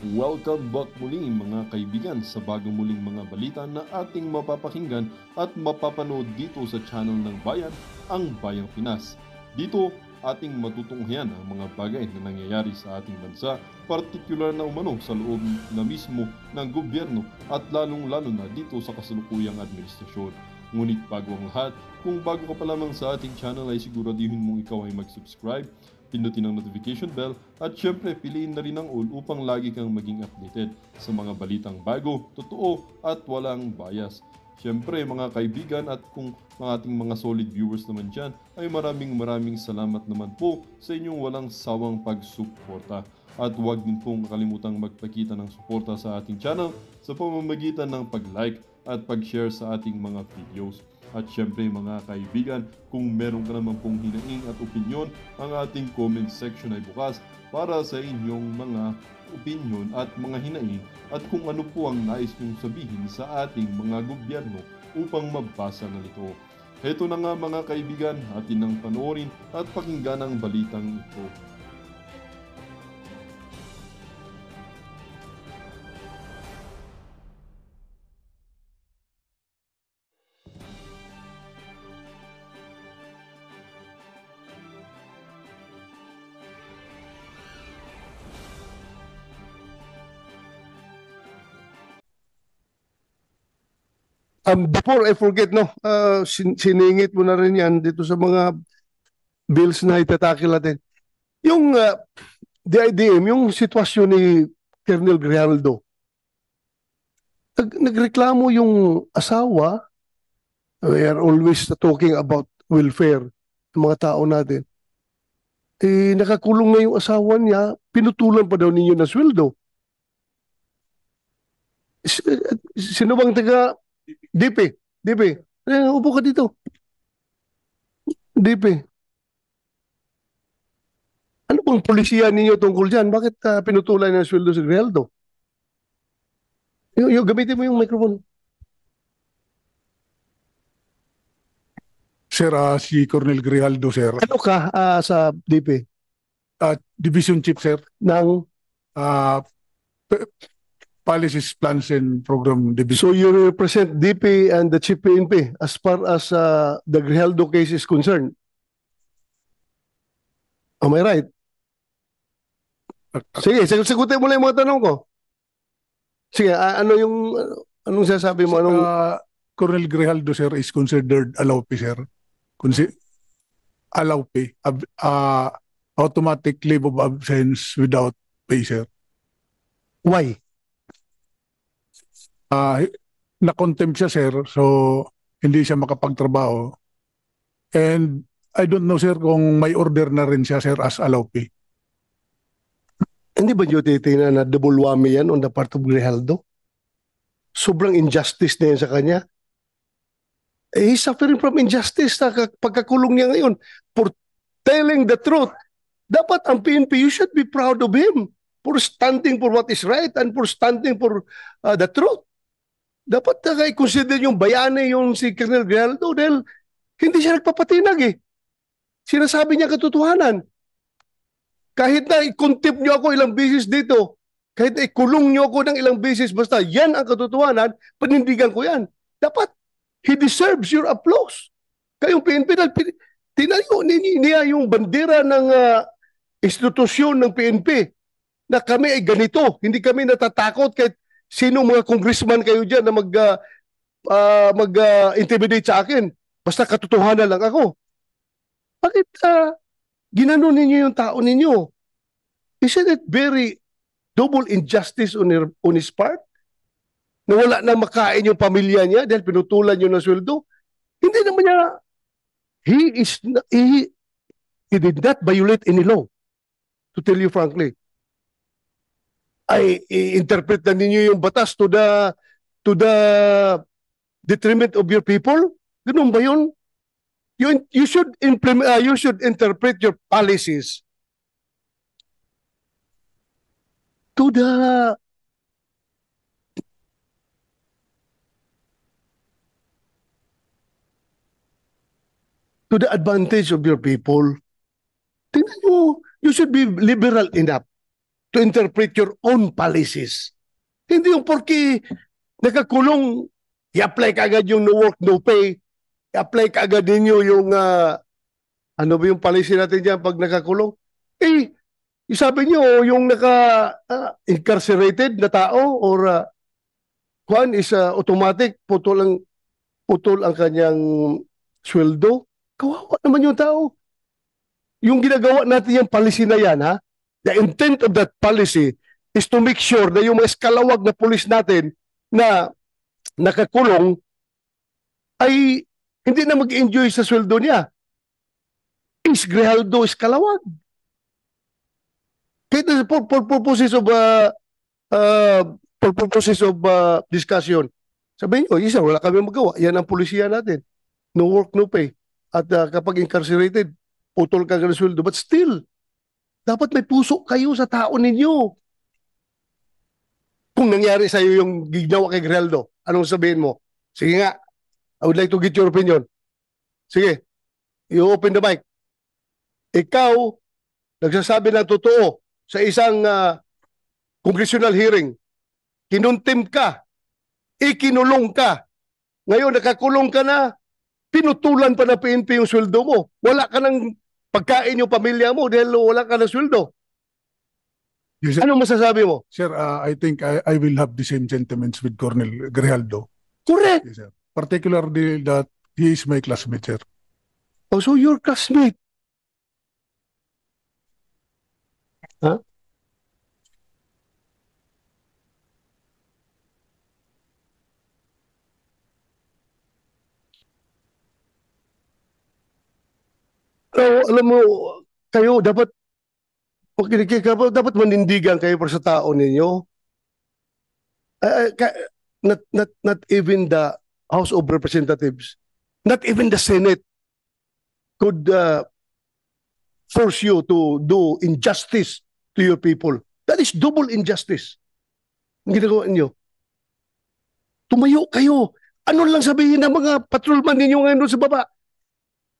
Welcome back muli mga kaibigan sa bagong muling mga balita na ating mapapakinggan at mapapanood dito sa channel ng Bayan, ang Bayang Pinas. Dito, ating matutunghayan ang mga bagay na nangyayari sa ating bansa, partikular na umano sa loob na mismo ng gobyerno at lalong-lalo na dito sa kasalukuyang administrasyon. Ngunit bago ang lahat, kung bago ka pa lamang sa ating channel ay siguraduhin mong ikaw ay mag-subscribe, pindutin ang notification bell at syempre piliin na rin ang all upang lagi kang maging updated sa mga balitang bago, totoo at walang bias. Syempre mga kaibigan at kung mga ating mga solid viewers naman dyan ay maraming salamat naman po sa inyong walang sawang pagsuporta. At huwag din pong kalimutang magpakita ng suporta sa ating channel sa pamamagitan ng pag-like at pag-share sa ating mga videos. At syempre mga kaibigan, kung meron ka naman pong hinaing at opinyon, ang ating comment section ay bukas para sa inyong mga opinyon at mga hinaing at kung ano po ang nais nyong sabihin sa ating mga gobyerno upang mabasa na ito. Heto na nga mga kaibigan, atin nang panoorin at pakinggan ang balitang ito. Before I forget, no, siningit mo na rin yan dito sa mga bills na itatakil natin. Yung DIDM, yung sitwasyon ni Colonel Grijaldo, nagreklamo yung asawa. We are always talking about welfare ng mga tao natin. Nakakulong na yung asawa niya, pinutulan pa daw ninyo ng sweldo. Sino bang taga DP? Upo ka dito. DP. Ano bang polisiya ninyo tungkol dyan? Bakit pinutulan ng sweldo si Grijaldo? Gamitin mo yung microphone. Sir, si Colonel Grijaldo, sir. Ano ka sa DP? Division Chief, sir. Ng? Policies, Plans, and Program Division. So you represent DP and the Chief PNP as far as the Grijaldo case is concerned? Am I right? Sige, sagutin mo lang yung mga tanong ko. Sige, anong sasabi mo? Colonel Grijaldo, sir, is considered allowpay, sir. Allowpay. Automatic leave of absence without pay, sir. Why? Na-contempt siya, sir, so hindi siya makapagtrabaho. And I don't know, sir, kung may order na rin siya, sir, as allowpay. Hindi ba nyo titingnan na double whammy yan on the part of Grijaldo? Sobrang injustice na yan sa kanya. He's suffering from injustice sa pagkakulong niya ngayon for telling the truth. Dapat ang PNP, you should be proud of him for standing for what is right and for standing for the truth. Dapat i-consider yung bayani yung si Colonel Grijaldo dahil hindi siya nagpapatinag eh. Sinasabi niya katotohanan. Kahit na i-contempt niyo ako ilang beses dito, kahit na ikulong niyo ako ng ilang beses, basta yan ang katotohanan, panindigan ko yan. Dapat, he deserves your applause. Kayong PNP, tinayo niya yung bandera ng institusyon ng PNP na kami ay ganito. Hindi kami natatakot kahit sino mga congressman kayo dyan na mag-intimidate sa akin. Basta katotohanan lang ako. Bakit ginanon ninyo yung tao ninyo? Isn't it very double injustice on his part? Na wala na makain yung pamilya niya dahil pinutulan nyo ng sweldo? Hindi naman niya, he did not violate any law. To tell you frankly. Ay interpret na ninyo yung batas to the detriment of your people? Ganun ba yun? You should interpret your policies to the advantage of your people. Tingnan mo, you should be liberal enough to interpret your own policies. Hindi yung porki nakakulong, i-apply ka agad yung no work, no pay, i-apply ka agad ninyo yung, ano ba yung policy natin dyan pag nakakulong? Eh, sabi nyo, yung incarcerated na tao or kwan is automatic, putol ang kanyang sweldo. Kawawa naman yung tao. Yung ginagawa natin yung policy na yan, ha? The intent of that policy is to make sure na yung mga eskalawag na pulis natin na nakakulong ay hindi na mag-enjoy sa sweldo niya. Is Grijaldo eskalawag. Kaya for purposes of discussion, sabihin nyo, isa, wala kami magawa. Yan ang pulisiya natin. No work, no pay. At kapag incarcerated, putol ka ng sweldo. But still, dapat may puso kayo sa tao ninyo. Kung nangyari sa iyo yung ginawa kay Grijaldo, anong sabihin mo? Sige nga, I would like to get your opinion. Sige, you open the mic. Ikaw, nagsasabi ng totoo sa isang congressional hearing. Kinuntim ka, ikinulong ka. Ngayon, nakakulong ka na, pinutulan pa na PNP yung sweldo mo. Wala ka ng pagkain yung pamilya mo dahil wala ka ng sweldo. Yes, sir. Anong masasabi mo? Sir, I think I will have the same sentiments with Colonel Grijaldo. Correct. Yes, sir. Particularly that he is my classmate, sir. Oh, so your classmate. Huh? Oh, alam mo, kayo dapat dapat manindigan kayo para sa tao ninyo. Not even the House of Representatives, not even the Senate could force you to do injustice to your people. That is double injustice. Ang ginagawa niyo. Tumayo kayo. Ano lang sabihin ng mga patrolman ninyo ngayon sa baba?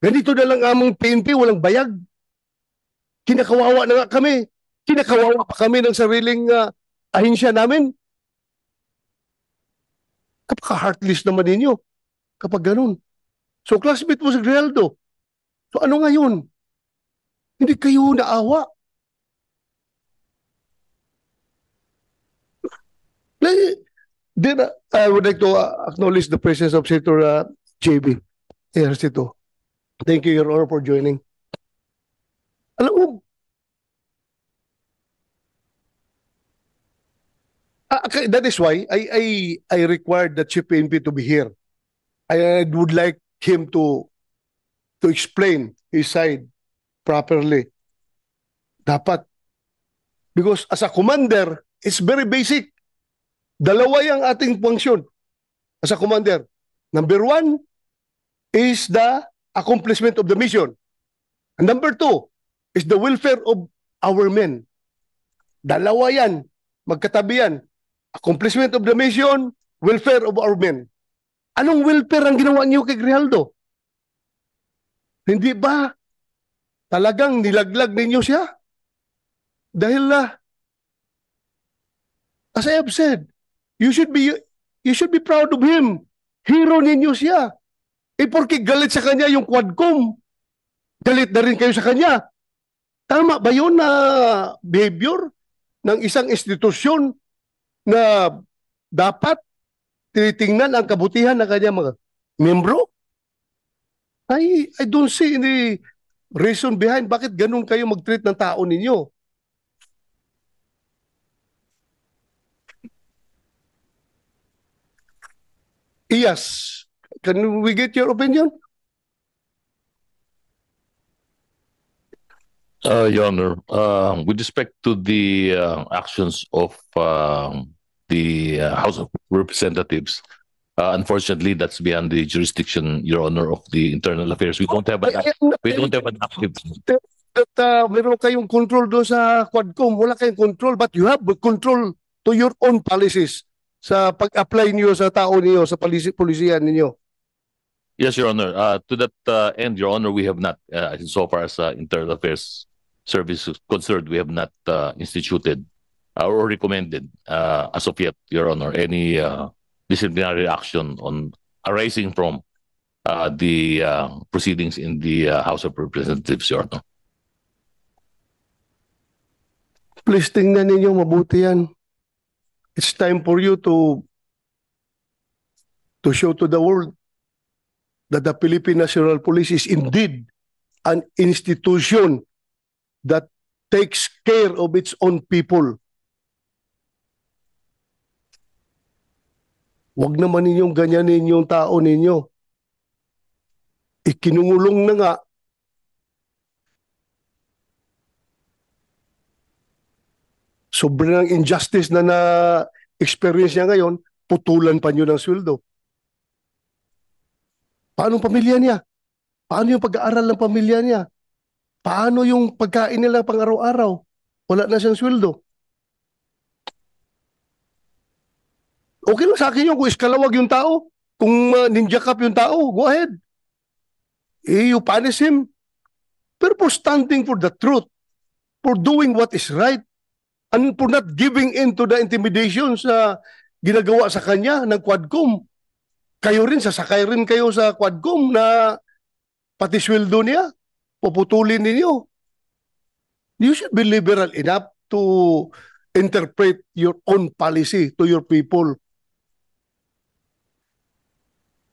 Ganito na lang among PNP, walang bayag. Kinakawawa na nga kami. Kinakawawa pa kami ng sariling ahensya namin. Kapaka-heartless naman ninyo kapag ganun. So, classmate mo si Grijaldo. So, ano ngayon? Hindi kayo naawa. Then, I would like to acknowledge the presence of Senator JB Ejercito. Thank you, Your Honor, for joining. Alam mo, that is why I required the Chief PNP to be here. I would like him to explain his side properly. Dapat. Because as a commander, it's very basic. Dalawa yung ating function as a commander. Number one is the accomplishment of the mission. And number two is the welfare of our men. Dalawa yan. Magkatabi yan. Accomplishment of the mission, welfare of our men. Anong welfare ang ginawa niyo kay Grijaldo? Hindi ba talagang nilaglag ninyo siya? Dahil as I have said, you should be proud of him. Hero ninyo siya. Eh porque galit sa kanya yung Quadcom, galit na rin kayo sa kanya. Tama ba yun na behavior ng isang institusyon na dapat tinitingnan ang kabutihan ng kanya mga membro? I don't see any reason behind bakit ganun kayo mag-treat ng tao ninyo. Yes. Can we get your opinion? Your Honor, with respect to the actions of the House of Representatives, unfortunately, that's beyond the jurisdiction, Your Honor, of the Internal Affairs. We don't have an active. That meron kayong control doon sa Quadcom. Wala kayong control, but you have control to your own policies sa pag-apply niyo sa tao niyo, sa polisiyan niyo. Yes, Your Honor. To that end, Your Honor, we have not, so far as Internal Affairs Service is concerned, we have not instituted or recommended as of yet, Your Honor, any disciplinary action on arising from the proceedings in the House of Representatives, Your Honor. Please tingnan ninyo mabuti yan. It's time for you to show to the world that the Philippine National Police is indeed an institution that takes care of its own people. Huwag naman ninyong ganyanin yung tao ninyo. Ikinungulong na nga. Sobrang injustice na na-experience niya ngayon, putulan pa niyo ng sweldo. Paano ang pamilya niya? Paano yung pag-aaral ng pamilya niya? Paano yung pagkain nila pang araw-araw? Wala na siyang sweldo. Okay lang sa akin yun kung iskalawag yung tao. Kung ninja cup yung tao, go ahead. You punish him. Pero for standing for the truth, for doing what is right, and for not giving in to the intimidations na ginagawa sa kanya ng Quadcom. Kayo rin, sasakay rin kayo sa Quadcom na pati sweldo niya, puputulin ninyo. You should be liberal enough to interpret your own policy to your people.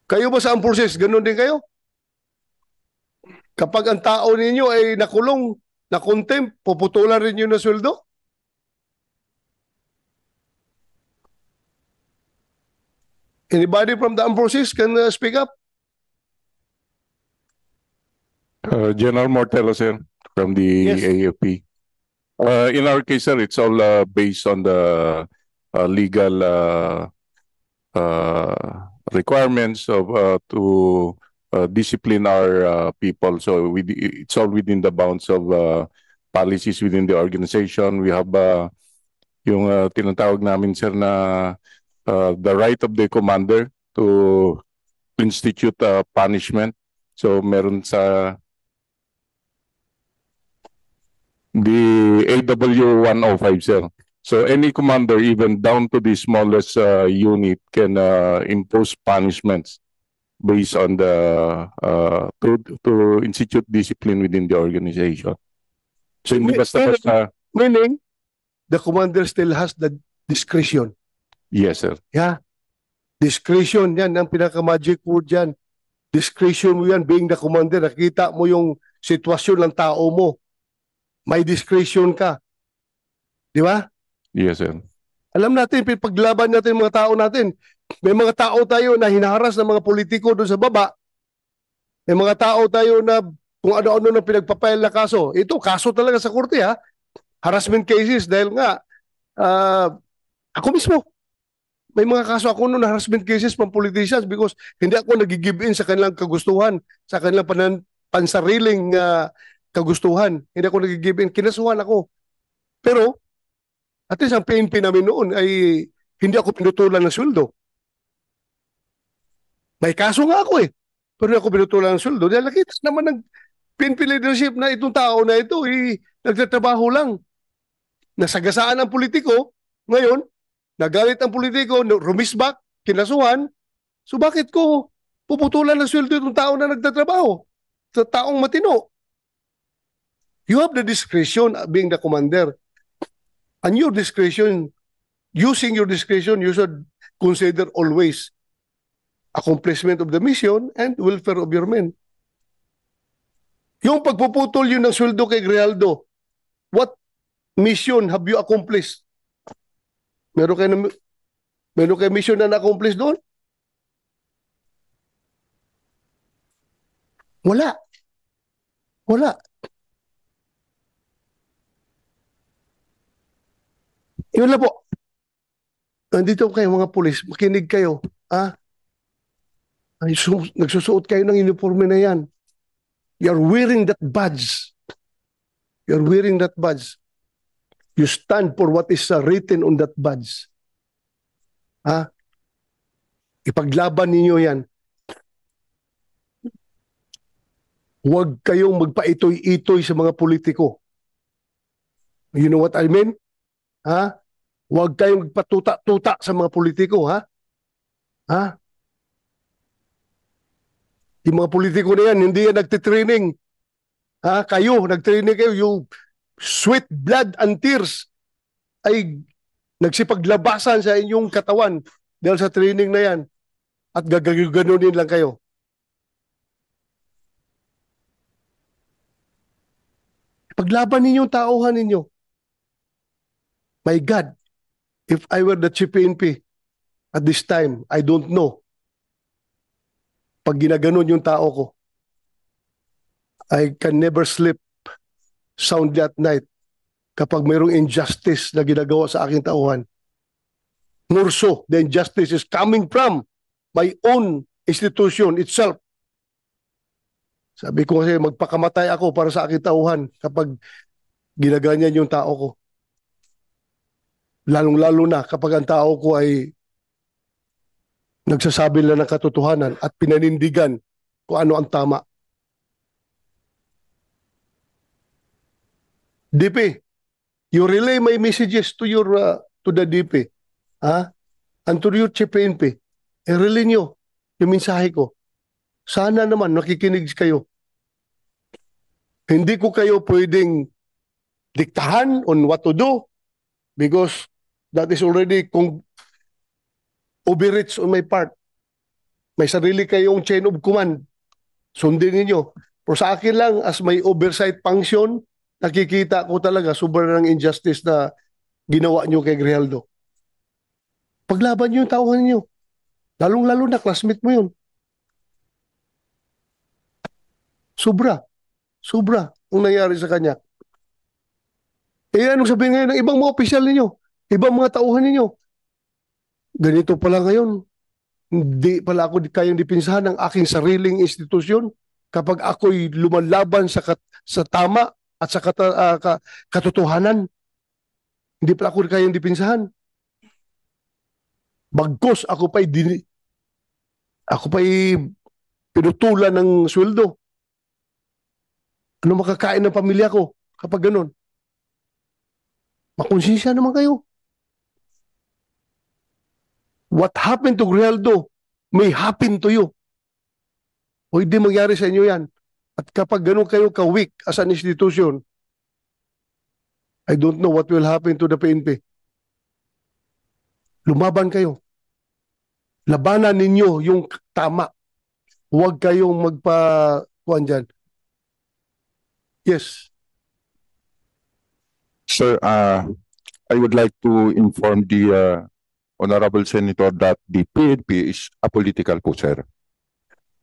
Kayo ba sa armed forces? Ganun din kayo? Kapag ang tao ninyo ay nakulong, na-contempt, puputulan rin yun na sweldo? Anybody from the armed forces can speak up? General Mortello, sir, from the Yes. AFP. In our case, sir, it's all based on the legal requirements of to discipline our people. So it's all within the bounds of policies within the organization. We have yung tinatawag namin, sir, na the right of the commander to institute punishment. So meron sa the AW 105, sir. So any commander, even down to the smallest unit, can impose punishments based on the to institute discipline within the organization. So hindi basta-basta. Meaning, the commander still has the discretion. Yes, sir. Yeah. Discretion, yan ang pinaka-magic word yan. Discretion mo yan, being the commander. Nakita mo yung sitwasyon ng tao mo. May discretion ka. Di ba? Yes, sir. Alam natin, paglaban natin mga tao natin. May mga tao tayo na hinaharas ng mga politiko doon sa baba. May mga tao tayo na kung ano-ano na pinagpapail na kaso. Ito, kaso talaga sa korte, ha? Harassment cases dahil nga ako mismo, may mga kaso ako noon na harassment cases from politicians because hindi ako nag-give in sa kanilang kagustuhan, sa kanilang pansariling kagustuhan. Hindi ako nag-give in. Kinasuhan ako. Pero, at least ang PNP namin noon ay hindi ako pinutulan ng sweldo. May kaso nga ako eh. Pero hindi ako pinutulan ng sweldo. Dahil nakita naman ng PNP leadership na itong tao na ito nagtatrabaho lang. Nasagasaan ang politiko. Ngayon, nagalit ang politiko, rumisbak, kinasuhan. So bakit ko puputulan ng sweldo itong tao na nagtatrabaho? Sa taong matino. You have the discretion being the commander. And your discretion, using your discretion, you should consider always accomplishment of the mission and welfare of your men. Yung pagpuputol yun ng sweldo kay Grijaldo, what mission have you accomplished? Meron kayo mission na na-accomplish doon? Wala. Wala. Yun lang po. Nandito kayo mga pulis, makinig kayo. Nagsusuot kayo ng uniforme na yan. You're wearing that badge. You're wearing that badge. You stand for what is written on that badge. Ipaglaban ninyo yan. Huwag kayong magpaitoy-itoy sa mga politiko. You know what I mean? Huwag kayong patuta-tuta sa mga politiko, ha? Ha? Yung mga politiko na yan, hindi yan nagtitraining. Ha? Kayo, nagtraining kayo. Yung sweat, blood, and tears ay nagsipaglabasan sa inyong katawan dahil sa training na yan. At gaganunin lang kayo. Paglaban ninyo, tauhan ninyo. My God, if I were the Chief PNP at this time, I don't know. Pag ginaganon yung tao ko, I can never sleep soundly at night kapag mayroong injustice na ginagawa sa aking tauhan. More so, the injustice is coming from my own institution itself. Sabi ko kasi magpakamatay ako para sa aking tauhan kapag ginaganyan yung tao ko. Lalong-lalo na kapag ang tao ko ay nagsasabi lang ng katotohanan at pinanindigan kung ano ang tama. DP, you relay my messages to your to the DP, and to your Chief PNP. I-relay nyo yung mensahe ko. Sana naman nakikinig kayo. Hindi ko kayo pwedeng diktahan on what to do because that is already overreach on my part. May sarili kayong chain of command. Sundin niyo. Pero sa akin lang, as may oversight function, nakikita ko talaga sobrang injustice na ginawa niyo kay Grijaldo. Paglaban niyo yung tauhan niyo. Lalong-lalo na classmate mo yun. Sobra ang nangyari sa kanya. Eh anong sabihin ngayon ng ibang mga opisyal ninyo? Ibang mga tauhan ninyo? Ganito pala ngayon. Hindi pala ako kayang dipinsahan ng aking sariling institusyon kapag ako'y lumalaban sa tama at sa katotohanan. Hindi pala ako kayang dipinsahan. Bagkos ako pa'y pinutulan ng sweldo. Ano makakain ng pamilya ko kapag ganun? Makonsensya naman kayo. What happened to Grijaldo may happen to you. O hindi mangyari sa inyo yan. At kapag ganun kayo ka-weak as an institution, I don't know what will happen to the PNP. Lumaban kayo. Labanan ninyo yung tama. Huwag kayong magpa-kuhan dyan. Yes. Sir, I would like to inform the Honorable Senator that the PNP is apolitical po, sir.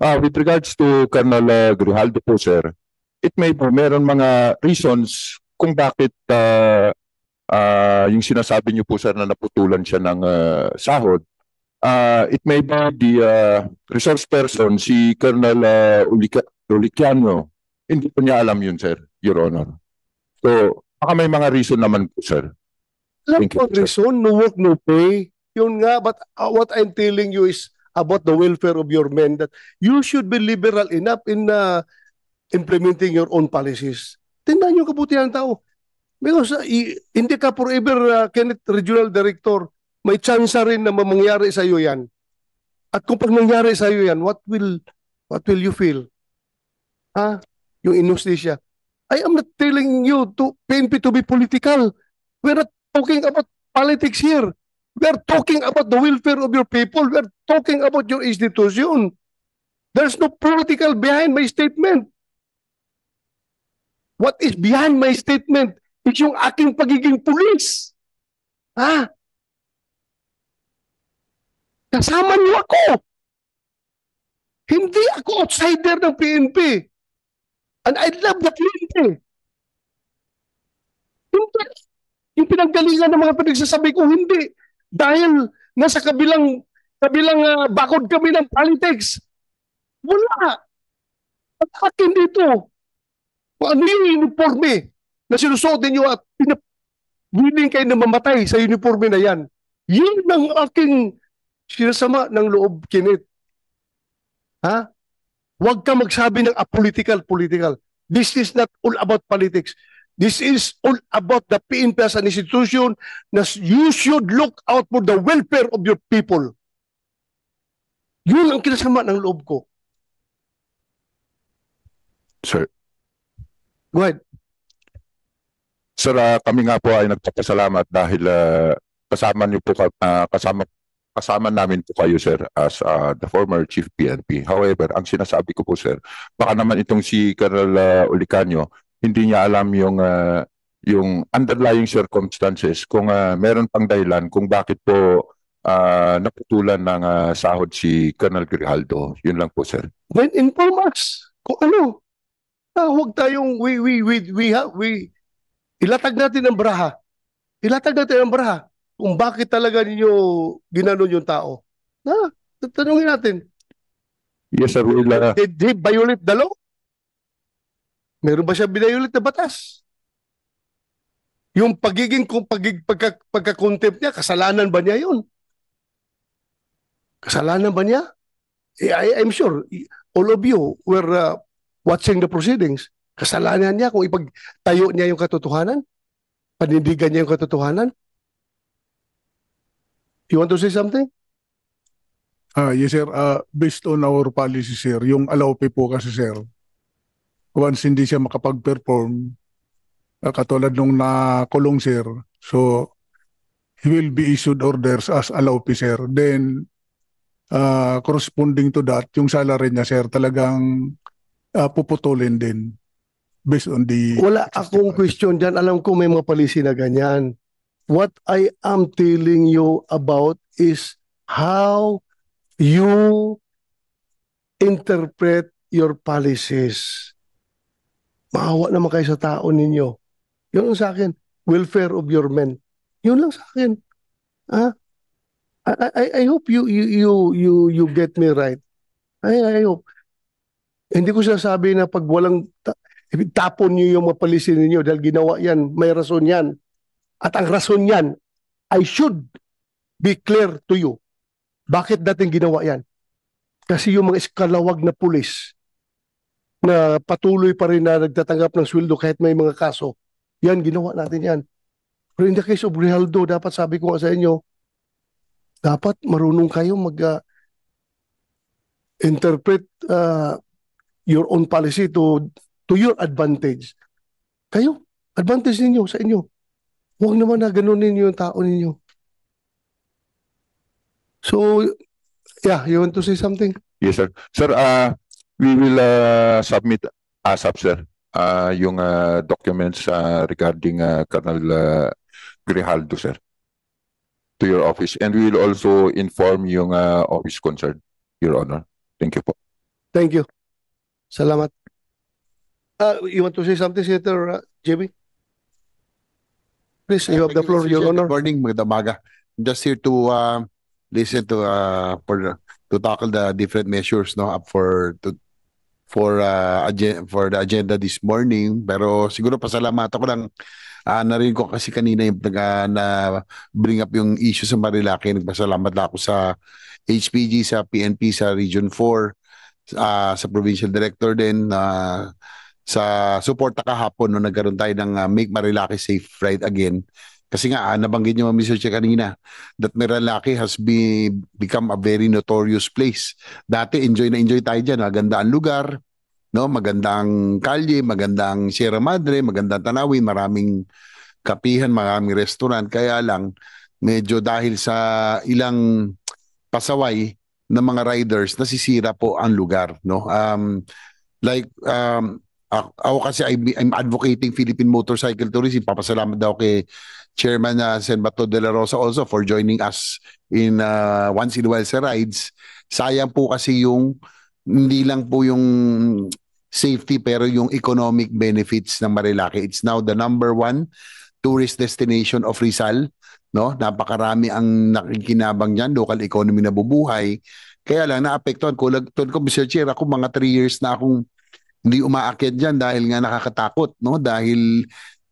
With regards to Colonel Grijaldo po, sir, it may po meron mga reasons kung bakit yung sinasabi niyo po, sir, na naputulan siya ng sahod. It may be the resource person, si Colonel Uliciano. Hindi po niya alam yun, sir, Your Honor. So, baka may mga reason naman po, sir. Alam ko reason, no work, no pay. Yun nga, but what I'm telling you is about the welfare of your men, that you should be liberal enough in implementing your own policies. Tingnan nyo kabutihan ng tao. Because hindi ka forever, Kenneth, Regional Director, may chance rin na mangyari sa iyo yan. At kung pag nangyari sa iyo yan, what will you feel? Yung injustice. I am not telling you to PNP to be political. We're not talking about politics here. We're talking about the welfare of your people. We're talking about your institution. There's no political behind my statement. What is behind my statement is yung aking pagiging pulis. Kasama niyo ako. Hindi ako outsider ng PNP. And I love the PNP. Hindi. Yung pinanggalingan ng mga pinagsasabi ko, hindi. Dahil nasa kabilang bakod kami ng politics. Wala. At akin dito, kung ano yung uniforme na sinusuot ninyo at willing kayo na mamatay sa uniforme na yan, yun ang aking sinasama ng loob, Kenneth. Huwag ka magsabi ng political. This is not all about politics. This is all about the PNP as an institution na you should look out for the welfare of your people. Yun ang kinasama ng loob ko. Sir. Go ahead. Sir, kami nga po ay nagpapasalamat dahil kasama niyo po kasama namin po kayo, sir, as the former chief PNP. However, ang sinasabi ko po, sir, baka naman itong si Colonel Ulicanio, hindi niya alam yung underlying circumstances kung meron pang dahilan kung bakit po naputulan ng sahod si Colonel Grijaldo. Yun lang po, sir. Then inform us kung ano. Huwag tayong ilatag natin ang baraha. Ilatag natin ang baraha kung bakit talaga ninyo ginanon yung tao. Tanungin natin. Yes, sir. Did he violate the law? Meron ba siya binayulit na batas? Yung pagka-contempt niya, kasalanan ba niya yun? Kasalanan ba niya? I'm sure all of you were watching the proceedings. Kasalanan niya kung ipagtayo niya yung katotohanan? Panindigan niya yung katotohanan? You want to say something? Yes, sir. Based on our policy, sir, yung allowpay po kasi, sir, once hindi siya makapag-perform, katulad nung nakulong, sir, so he will be issued orders as allowpay, sir. Then, corresponding to that, yung salary niya, sir, talagang puputulin din based on the... Wala akong question dyan. Alam ko may mga policy na ganyan. What I am telling you about is how you interpret your policies. Maawa naman kayo sa tao ninyo. Yun lang sa akin. Welfare of your men. Yun lang sa akin. I hope you get me right. I hope. Hindi ko sinasabi na pag walang tapon niyo yung mga policy ninyo dahil ginawa yan, may rason yan. At ang rason yan, I should be clear to you. Bakit dating ginawa yan? Kasi yung mga eskalawag na pulis na patuloy pa rin na nagtatanggap ng sweldo kahit may mga kaso, yan, ginawa natin yan. Pero in the case of Grijaldo, dapat sabi ko nga sa inyo, dapat marunong kayo mag-interpret your own policy to your advantage. Kayo, advantage ninyo sa inyo. Huwag naman na ganunin yung tao ninyo. So, yeah, you want to say something? Yes, sir. Sir, we will submit ASAP, sir, yung documents regarding Colonel Grijaldo, sir, to your office. And we will also inform yung office concerned, Your Honor. Thank you po. Thank you. Salamat. You want to say something, Senator JB? Please, you have the floor, Your Honor. Good morning, magandang umaga. I'm just here to listen to tackle the different measures up for the agenda this morning. Pero siguro pasalamatan ko lang, narinig ko kasi kanina yung na bring up yung issue sa Marilaki. Nagpasalamat na ako sa HPG, sa PNP, sa Region 4, sa Provincial Director din, sa suporta kahapon nung nagkaroon tayo ng Make Marilaki Safe Ride Again. Kasi nga, nabanggit niyo, Mr. Che, kanina, that Marilaki has become a very notorious place. Dati, enjoy na enjoy tayo dyan. Maganda ang lugar, no? Magandang kalye, magandang Sierra Madre, magandang tanawin, maraming kapihan, maraming restaurant. Kaya lang, medyo dahil sa ilang pasaway ng mga riders, nasisira po ang lugar, no? Ako kasi I'm advocating Philippine Motorcycle Tourism. Papasalamat daw kay Chairman Sen. Bato de la Rosa also for joining us in once in a while sa rides. Sayang po kasi yung hindi lang po yung safety pero yung economic benefits ng Marilaki. It's now the #1 tourist destination of Rizal, no? Napakarami ang nakikinabang diyan, local economy na bubuhay. Kaya lang naapektuhan ko Mr. Chair, ako mga 3 years na akong hindi umaakyat dyan dahil nga nakakatakot, no? Dahil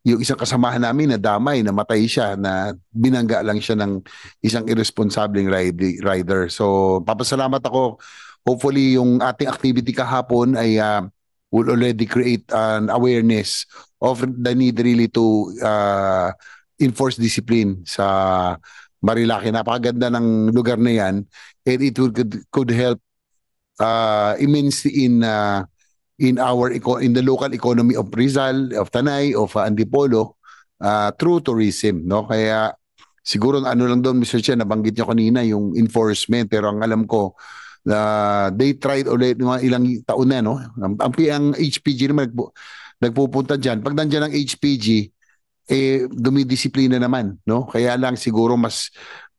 yung isang kasamahan namin na damay, namatay siya, na binangga lang siya ng isang irresponsibleng rider. So, papasalamat ako. Hopefully, yung ating activity kahapon ay will already create an awareness of the need really to enforce discipline sa Marilaki. Napakaganda ng lugar na yan, and it could help immensely in the local economy of Rizal, of Tanay, of Antipolo, through tourism, no? Kaya siguro ano lang doon, Mr. Chair, nabanggit niyo kanina yung enforcement, pero ang alam ko they tried ulit mga ilang taon na, no? Ang HPG naman nagpupunta diyan. Pag nandiyan ang HPG, dumidisiplina naman, no? Kaya lang siguro mas,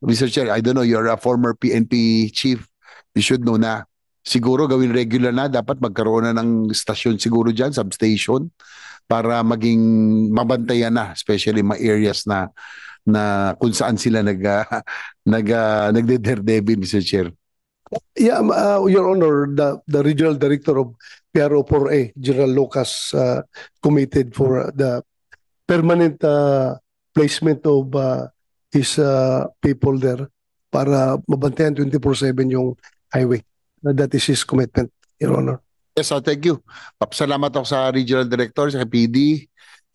Mr. Chair, I don't know, you're a former PNP chief, you should know na siguro gawin regular na, dapat magkaroon na ng stasyon siguro dyan, substation, para maging mabantayan na, especially mga areas na kung saan sila nagde-daredevil, Mr. Chair. Yeah, Your Honor, the regional director of PRO 4A, General Lucas, committed for the permanent placement of his people there para mabantayan 24/7 yung highway. That is his commitment, Your Honor. Yes, thank you. Papasalamat ako sa regional director, sa PD,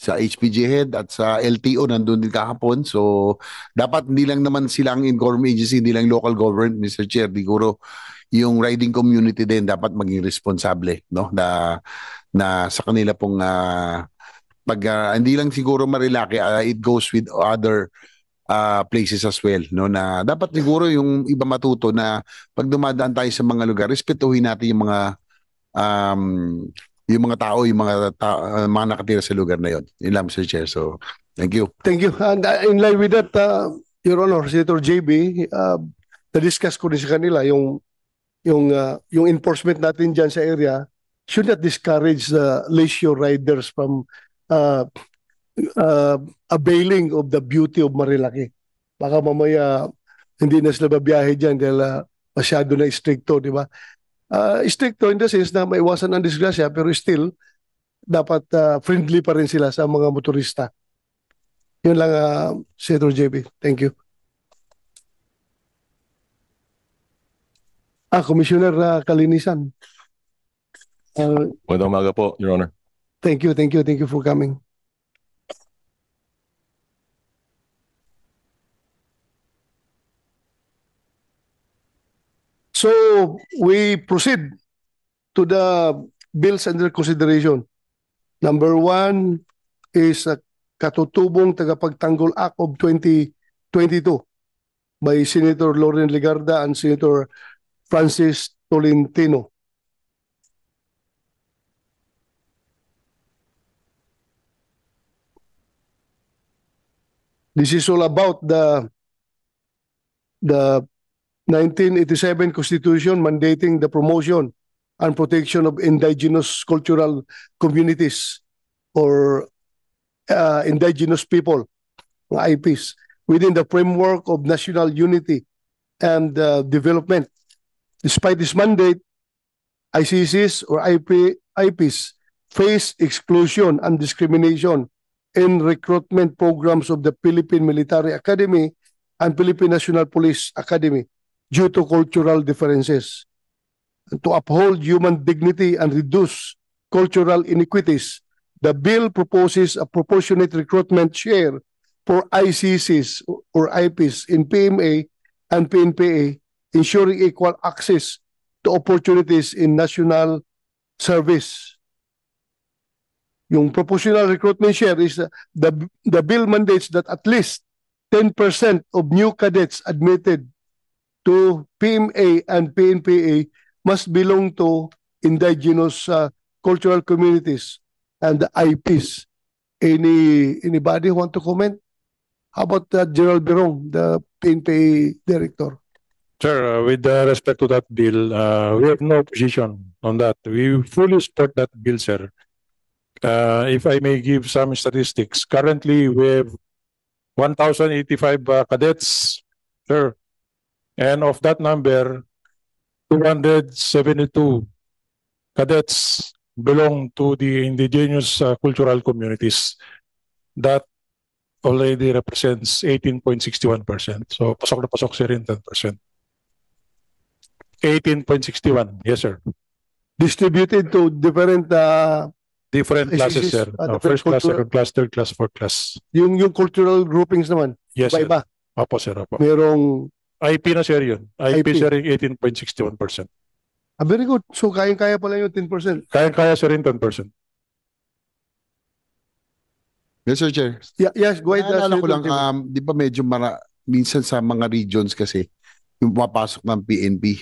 sa HPG head, at sa LTO, nandun din kahapon. So, dapat hindi lang naman silang in-government agency, hindi lang local government, Mr. Chair. Siguro, yung riding community din dapat maging responsable, no? Na sa kanila pong hindi lang siguro Marilaki, it goes with other places as well, no? Na dapat siguro yung iba matuto na pag dumadaan tayo sa mga lugar, respetuhin natin yung mga tao, yung mga nakatira sa lugar na yon. Yun lang, Mr. Chair. So, thank you. Thank you. And in line with that, Your Honor, Senator JB, na-discuss ko din sa kanila yung enforcement natin dyan sa area should not discourage the leisure riders from availing of the beauty of Marilaki. Baka mamaya hindi na sila babiyahe dyan dahil masyado na stricto, di ba? Stricto in the sense na maiwasan ang disgrasya, pero still dapat friendly pa rin sila sa mga motorista. Yun lang, Senator JB. Thank you. Commissioner Kalinisan. Magandang umaga po, Your Honor. Thank you for coming. So we proceed to the bills under consideration. Number 1 is a Katutubong Tagapagtanggol Act of 2022 by Senator Loren Legarda and Senator Francis Tolentino. This is all about the 1987 Constitution mandating the promotion and protection of indigenous cultural communities or indigenous people, IPs, within the framework of national unity and development. Despite this mandate, ICCs or IPs face exclusion and discrimination in recruitment programs of the Philippine Military Academy and Philippine National Police Academy due to cultural differences. And to uphold human dignity and reduce cultural inequities, the bill proposes a proportionate recruitment share for ICCs or IPs in PMA and PNPA, ensuring equal access to opportunities in national service. Yung proportional recruitment share is the bill mandates that at least 10% of new cadets admitted to PMA and PNPA must belong to indigenous cultural communities and the IPs. Anybody want to comment? How about General Berong, the PNPA director? Sir, with respect to that bill, we have no position on that. We fully support that bill, sir. If I may give some statistics, currently we have 1,085 cadets, sir. And of that number, 272 cadets belong to the indigenous cultural communities. That already represents 18.61%. So pasok na pasok siya rin 10%. 18.61, yes sir. distributed to different Different classes, ICCs, sir. different First class, cultural- second class, third class, fourth class. yung cultural groupings naman, Yes, sir. iba-iba. Opo, sir. Opo. Merong IP na, sir, yun. IP, IP. sir, yung 18.61%. very good. So kayang-kaya pala yung 10%. Kaya, sir, yung 10%. Yes, Sir Chair. Yeah, yes, go ahead. Naalala ko Senator lang, Tim. di ba medyo minsan sa mga regions kasi, yung pumapasok ng PNP,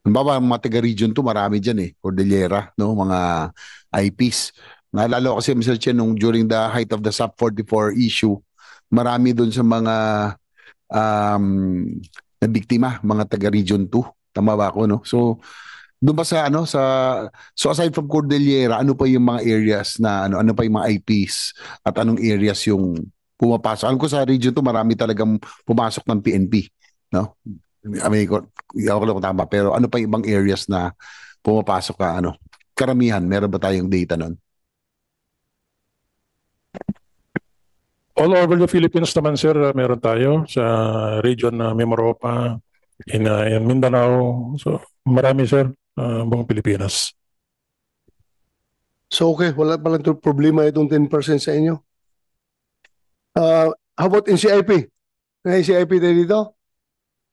halimbawa, mga taga-region to, marami dyan Cordillera, no? Mga IPs. Naalala ko kasi, Mr. Chair, during the height of the SUP-44 issue, marami doon sa mga na biktima, mga taga-region 2. Tama ba ako, no? So, doon ba so aside from Cordillera, ano pa yung mga areas na, ano pa yung mga IPs at anong areas yung pumapasok? Alam ko sa region 2, marami talagang pumasok ng PNP, no? I mean, ako lang kung tama, pero ano pa yung ibang areas na pumapasok ka, karamihan, meron ba tayong data nun? All over the Philippines naman, sir, meron tayo sa region na Mimaropa, in Mindanao. So, marami, sir, buong Pilipinas. So okay, wala palang problema itong 10% sa inyo. How about NCIP? May NCIP tayo dito?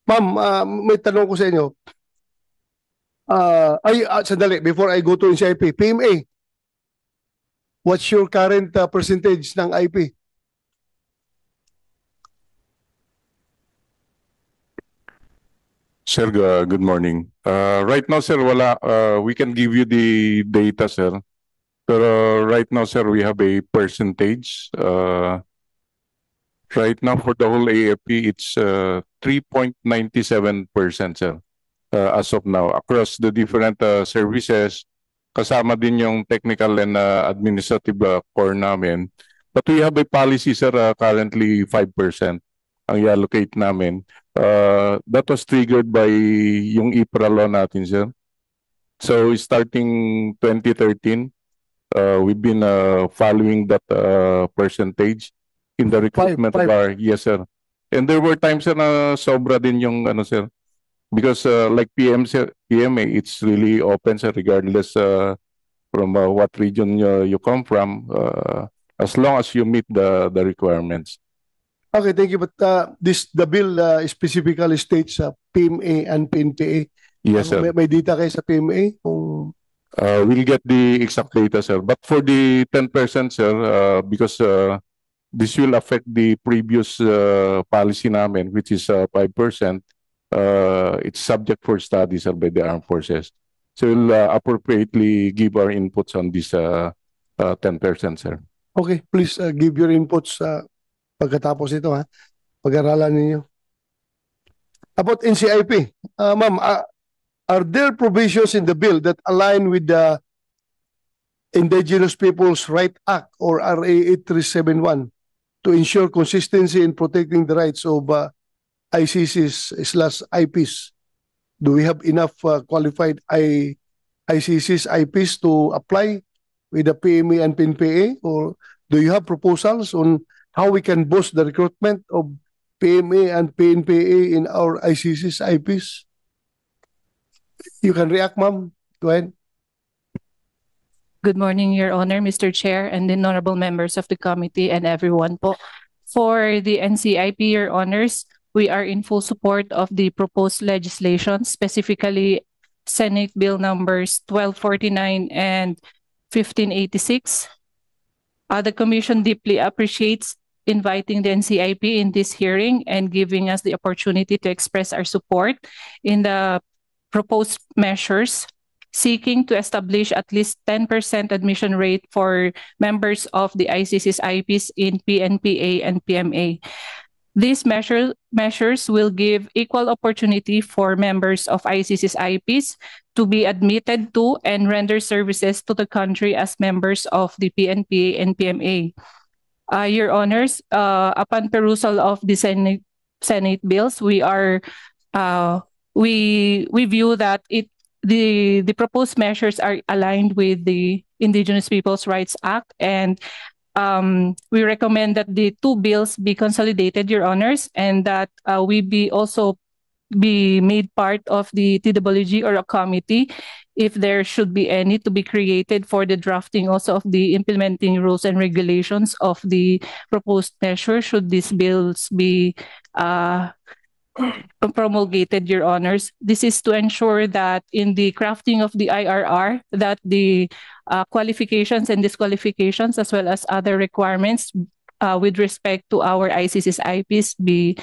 Ma'am, may tanong ko sa inyo. Sandali, before I go to NCIP, PMA, what's your current percentage ng IP? Sir, good morning. Right now, sir, wala. We can give you the data, sir. Pero right now, sir, we have a percentage. Right now, for the whole AFP, it's 3.97%, sir. As of now, across the different services, kasama din yung technical and administrative core namin. But we have a policy, sir, currently 5% ang i-allocate namin. That was triggered by yung IPRA law natin, sir. So starting 2013, we've been following that percentage in the recruitment of our, yes, sir. And there were times, sir, na sobra din yung sir. Because like PMA, it's really open, sir, regardless from what region you come from, as long as you meet the requirements. Okay, thank you. But the bill specifically states PMA and PNPA. Yes, sir. May data kayo sa PMA? We'll get the exact data, sir. But for the 10%, sir, because this will affect the previous policy namin, which is 5%, it's subject for study, sir, by the armed forces. So we'll appropriately give our inputs on this 10%, sir. Okay, please give your inputs pagkatapos ito, pag-aralan ninyo. About NCIP, ma'am, are there provisions in the bill that align with the Indigenous Peoples' Right Act or RA 8371 to ensure consistency in protecting the rights of ICCs/IPs? Do we have enough qualified ICCs, IPs to apply with the PMA and PNPA, or do you have proposals on how we can boost the recruitment of PMA and PNPA in our ICCs, IPs? You can react, ma'am. Go ahead. Good morning, Your Honor, Mr. Chair, and the honorable members of the committee and everyone po. For the NCIP, Your Honors, we are in full support of the proposed legislation, specifically Senate Bill numbers 1249 and 1586. The Commission deeply appreciates inviting the NCIP in this hearing and giving us the opportunity to express our support in the proposed measures seeking to establish at least 10% admission rate for members of the ICC's IPs in PNPA and PMA. These measures will give equal opportunity for members of ICC's IPs to be admitted to and render services to the country as members of the PNPA and PMA. Your Honors, upon perusal of the Senate bills, we view that the proposed measures are aligned with the Indigenous Peoples' Rights Act, and we recommend that the two bills be consolidated, Your Honors, and that we be also be made part of the TWG or a committee, if there should be any, to be created for the drafting also of the implementing rules and regulations of the proposed measure, should these bills be promulgated, Your Honors. This is to ensure that in the crafting of the IRR, that the qualifications and disqualifications as well as other requirements with respect to our ICC's IPs be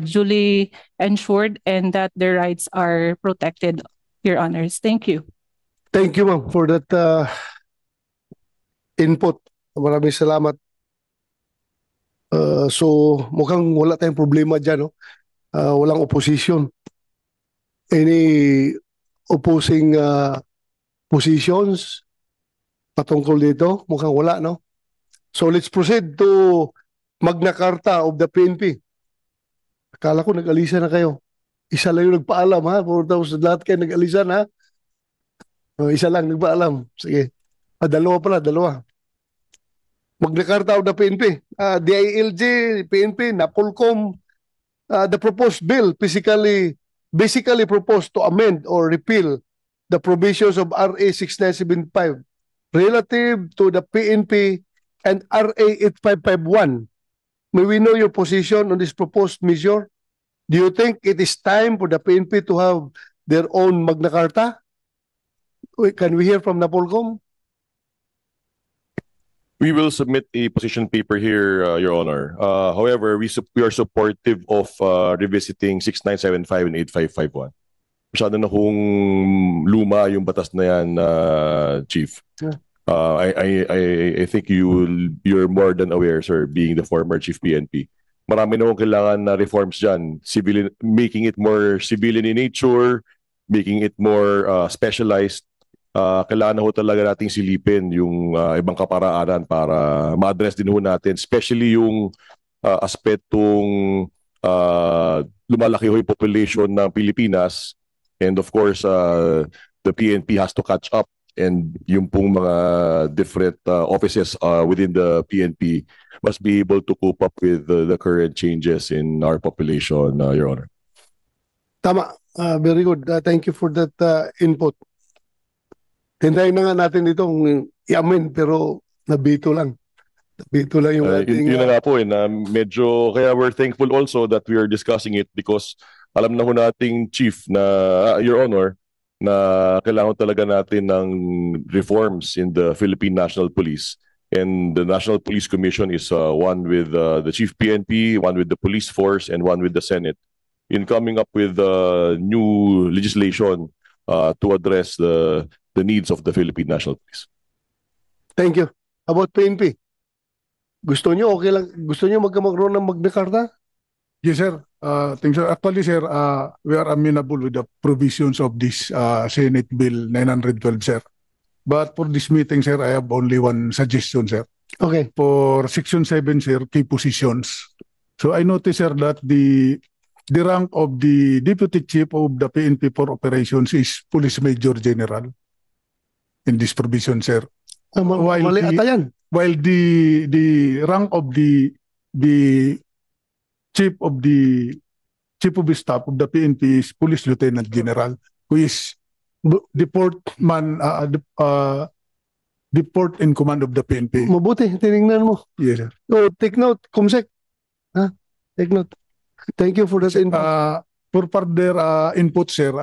duly ensured and that their rights are protected, Your Honors. Thank you. Thank you, ma'am, for that input. Maraming salamat. So, mukhang wala tayong problema dyan, no? Walang opposition. Any opposing positions patungkol dito? Mukhang wala, no? So, let's proceed to Magna Carta of the PNP. Akala ko nag-alisa na kayo. Isa lang yung nagpaalam, ha? Tapos lahat kayo nag-alisan, ha? Isa lang nagpaalam. Sige. Dalawa pala, dalawa. Magna Carta of the PNP. DILG, PNP, NAPOLCOM, the proposed bill basically proposed to amend or repeal the provisions of RA 6975 relative to the PNP and RA 8551. May we know your position on this proposed measure? Do you think it is time for the PNP to have their own Magna Carta? Can we hear from NAPOLCOM? We will submit a position paper here, Your Honor. However, we are supportive of revisiting 6975 and 8551. Masyado na kung luma yung batas na yan, Chief. Yeah. I think you're more than aware, sir, being the former Chief PNP. Marami na kung kailangan na reforms dyan. Making it more civilian in nature, making it more specialized. Kailangan na ho talaga nating silipin yung ibang kaparaanan para ma-address din ho natin, especially yung aspetong lumalaki ho yung population ng Pilipinas, and of course the PNP has to catch up, and yung pong mga different offices within the PNP must be able to cope up with the current changes in our population, Your Honor. Tama. Very good. Thank you for that input. Hintayin na nga natin itong i-amend pero nabito lang. Nabito lang yung ating... Yun na nga po na medyo, kaya we're thankful also that we are discussing it because alam na ho nating Chief na, Your Honor, na kailangan talaga natin ng reforms in the Philippine National Police. And the National Police Commission is one with the Chief PNP, one with the Police Force, and one with the Senate in coming up with new legislation to address the needs of the Philippine National Police. Thank you. About PNP? Gusto nyo, okay lang? Gusto nyo magkaroon ng Magna Carta? Yes, sir. Thanks, sir. Actually, sir, we are amenable with the provisions of this Senate Bill 912, sir. But for this meeting, sir, I have only one suggestion, sir. Okay. For Section 7, sir, key positions. So I noticed, sir, that the rank of the Deputy Chief of the PNP for Operations is Police Major General in this provision, sir. Mali ata yan. While the rank of the chief of the staff of the PNP is Police Lieutenant General, who is the fourth in command of the PNP. Mabuti, tinignan mo. Yes, sir. So, take note, Kumsek. Take note. Thank you for that input. For further input, sir,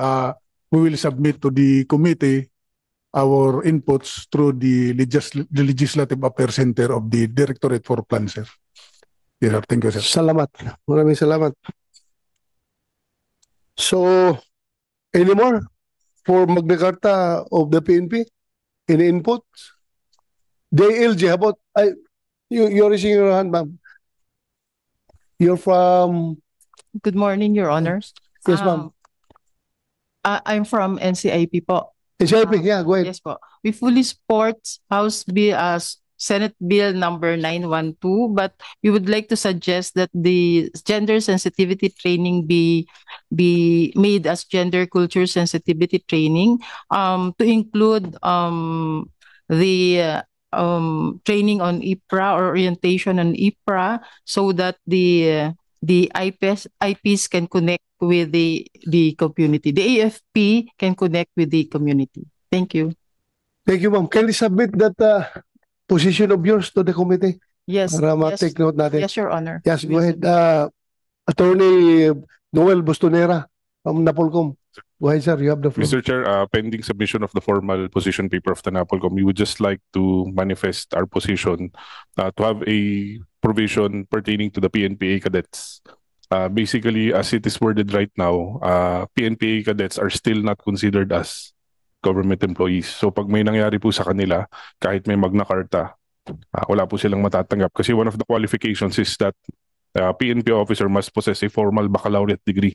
we will submit to the committee our inputs through the Legislative Affairs Center of the Directorate for Plans, sir. Yes, sir. Thank you, sir. Salamat. Maraming salamat. So, any more for Magna Carta of the PNP? Any input? DILG, how about, you're raising your hand, ma'am. You're from... Good morning, Your Honors. Yes, ma'am. I'm from NCIP po. NCIP, yeah, go ahead. Yes po. We fully support House Bill Senate Bill number 912, but we would like to suggest that the gender sensitivity training be made as gender culture sensitivity training, to include the training on IPRA or orientation on IPRA, so that the IPs can connect with the community. The AFP can connect with the community. Thank you. Thank you, ma'am. Can you submit that position of yours to the committee? Yes, Para yes, ma-take note natin. yes, Your Honor. Yes, go ahead. Attorney Noel Bustonera from Napolcom. Go ahead, sir. You have the floor. Mr. Chair, pending submission of the formal position paper of the NAPOLCOM, we would just like to manifest our position to have a provision pertaining to the PNPA cadets. Basically, as it is worded right now, PNPA cadets are still not considered as government employees. So pag may nangyari po sa kanila, kahit may Magna Carta, wala po silang matatanggap. Kasi one of the qualifications is that PNP officer must possess a formal baccalaureate degree.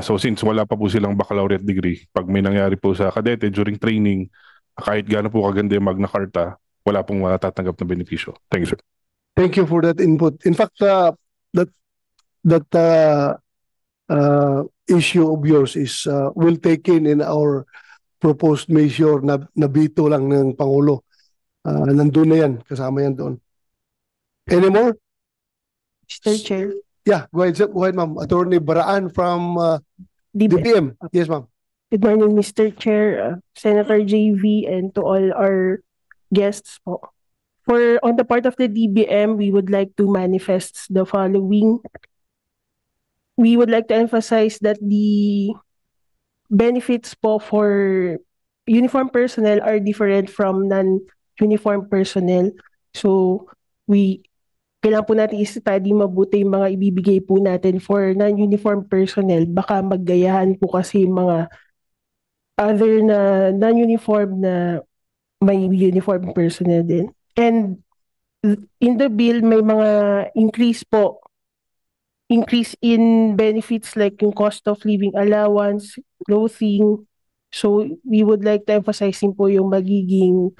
So since wala pa po silang baccalaureate degree, pag may nangyari po sa kadete during training, kahit gaano po kaganda yung Magna Carta, wala pong matatanggap na benepisyo. Thank you, sir. Thank you for that input. In fact, that issue of yours is will taken in our proposed measure na bito lang ng Pangulo. Nandun na yan, kasama yan doon. Any more? Mr. Chair. Yeah, go ahead, ma'am. Attorney Baraan from DBM. DPM. Yes, ma'am. Good morning, Mr. Chair, Senator JV, and to all our guests po. On the part of the DBM, we would like to manifest the following. We would like to emphasize that the benefits po for uniform personnel are different from non-uniform personnel. So, kailangan po natin i-study mabuti yung mga ibibigay po natin for non-uniform personnel. Baka maggayahan po kasi mga other na non-uniform na may uniform personnel din. And in the bill, may mga increase in benefits like yung cost of living allowance, clothing. So we would like to emphasize po yung magiging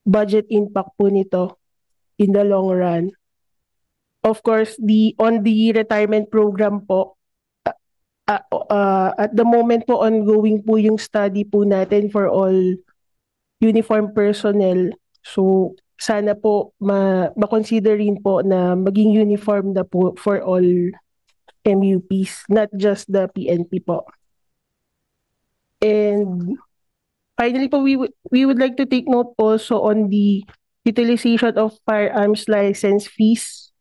budget impact po nito in the long run. Of course, on the retirement program po, at the moment po ongoing po yung study po natin for all uniform personnel. So sana po ma-consider rin po na maging uniform na po for all MUPs, not just the PNP po. And finally po, we would like to take note also on the utilization of firearms license fees.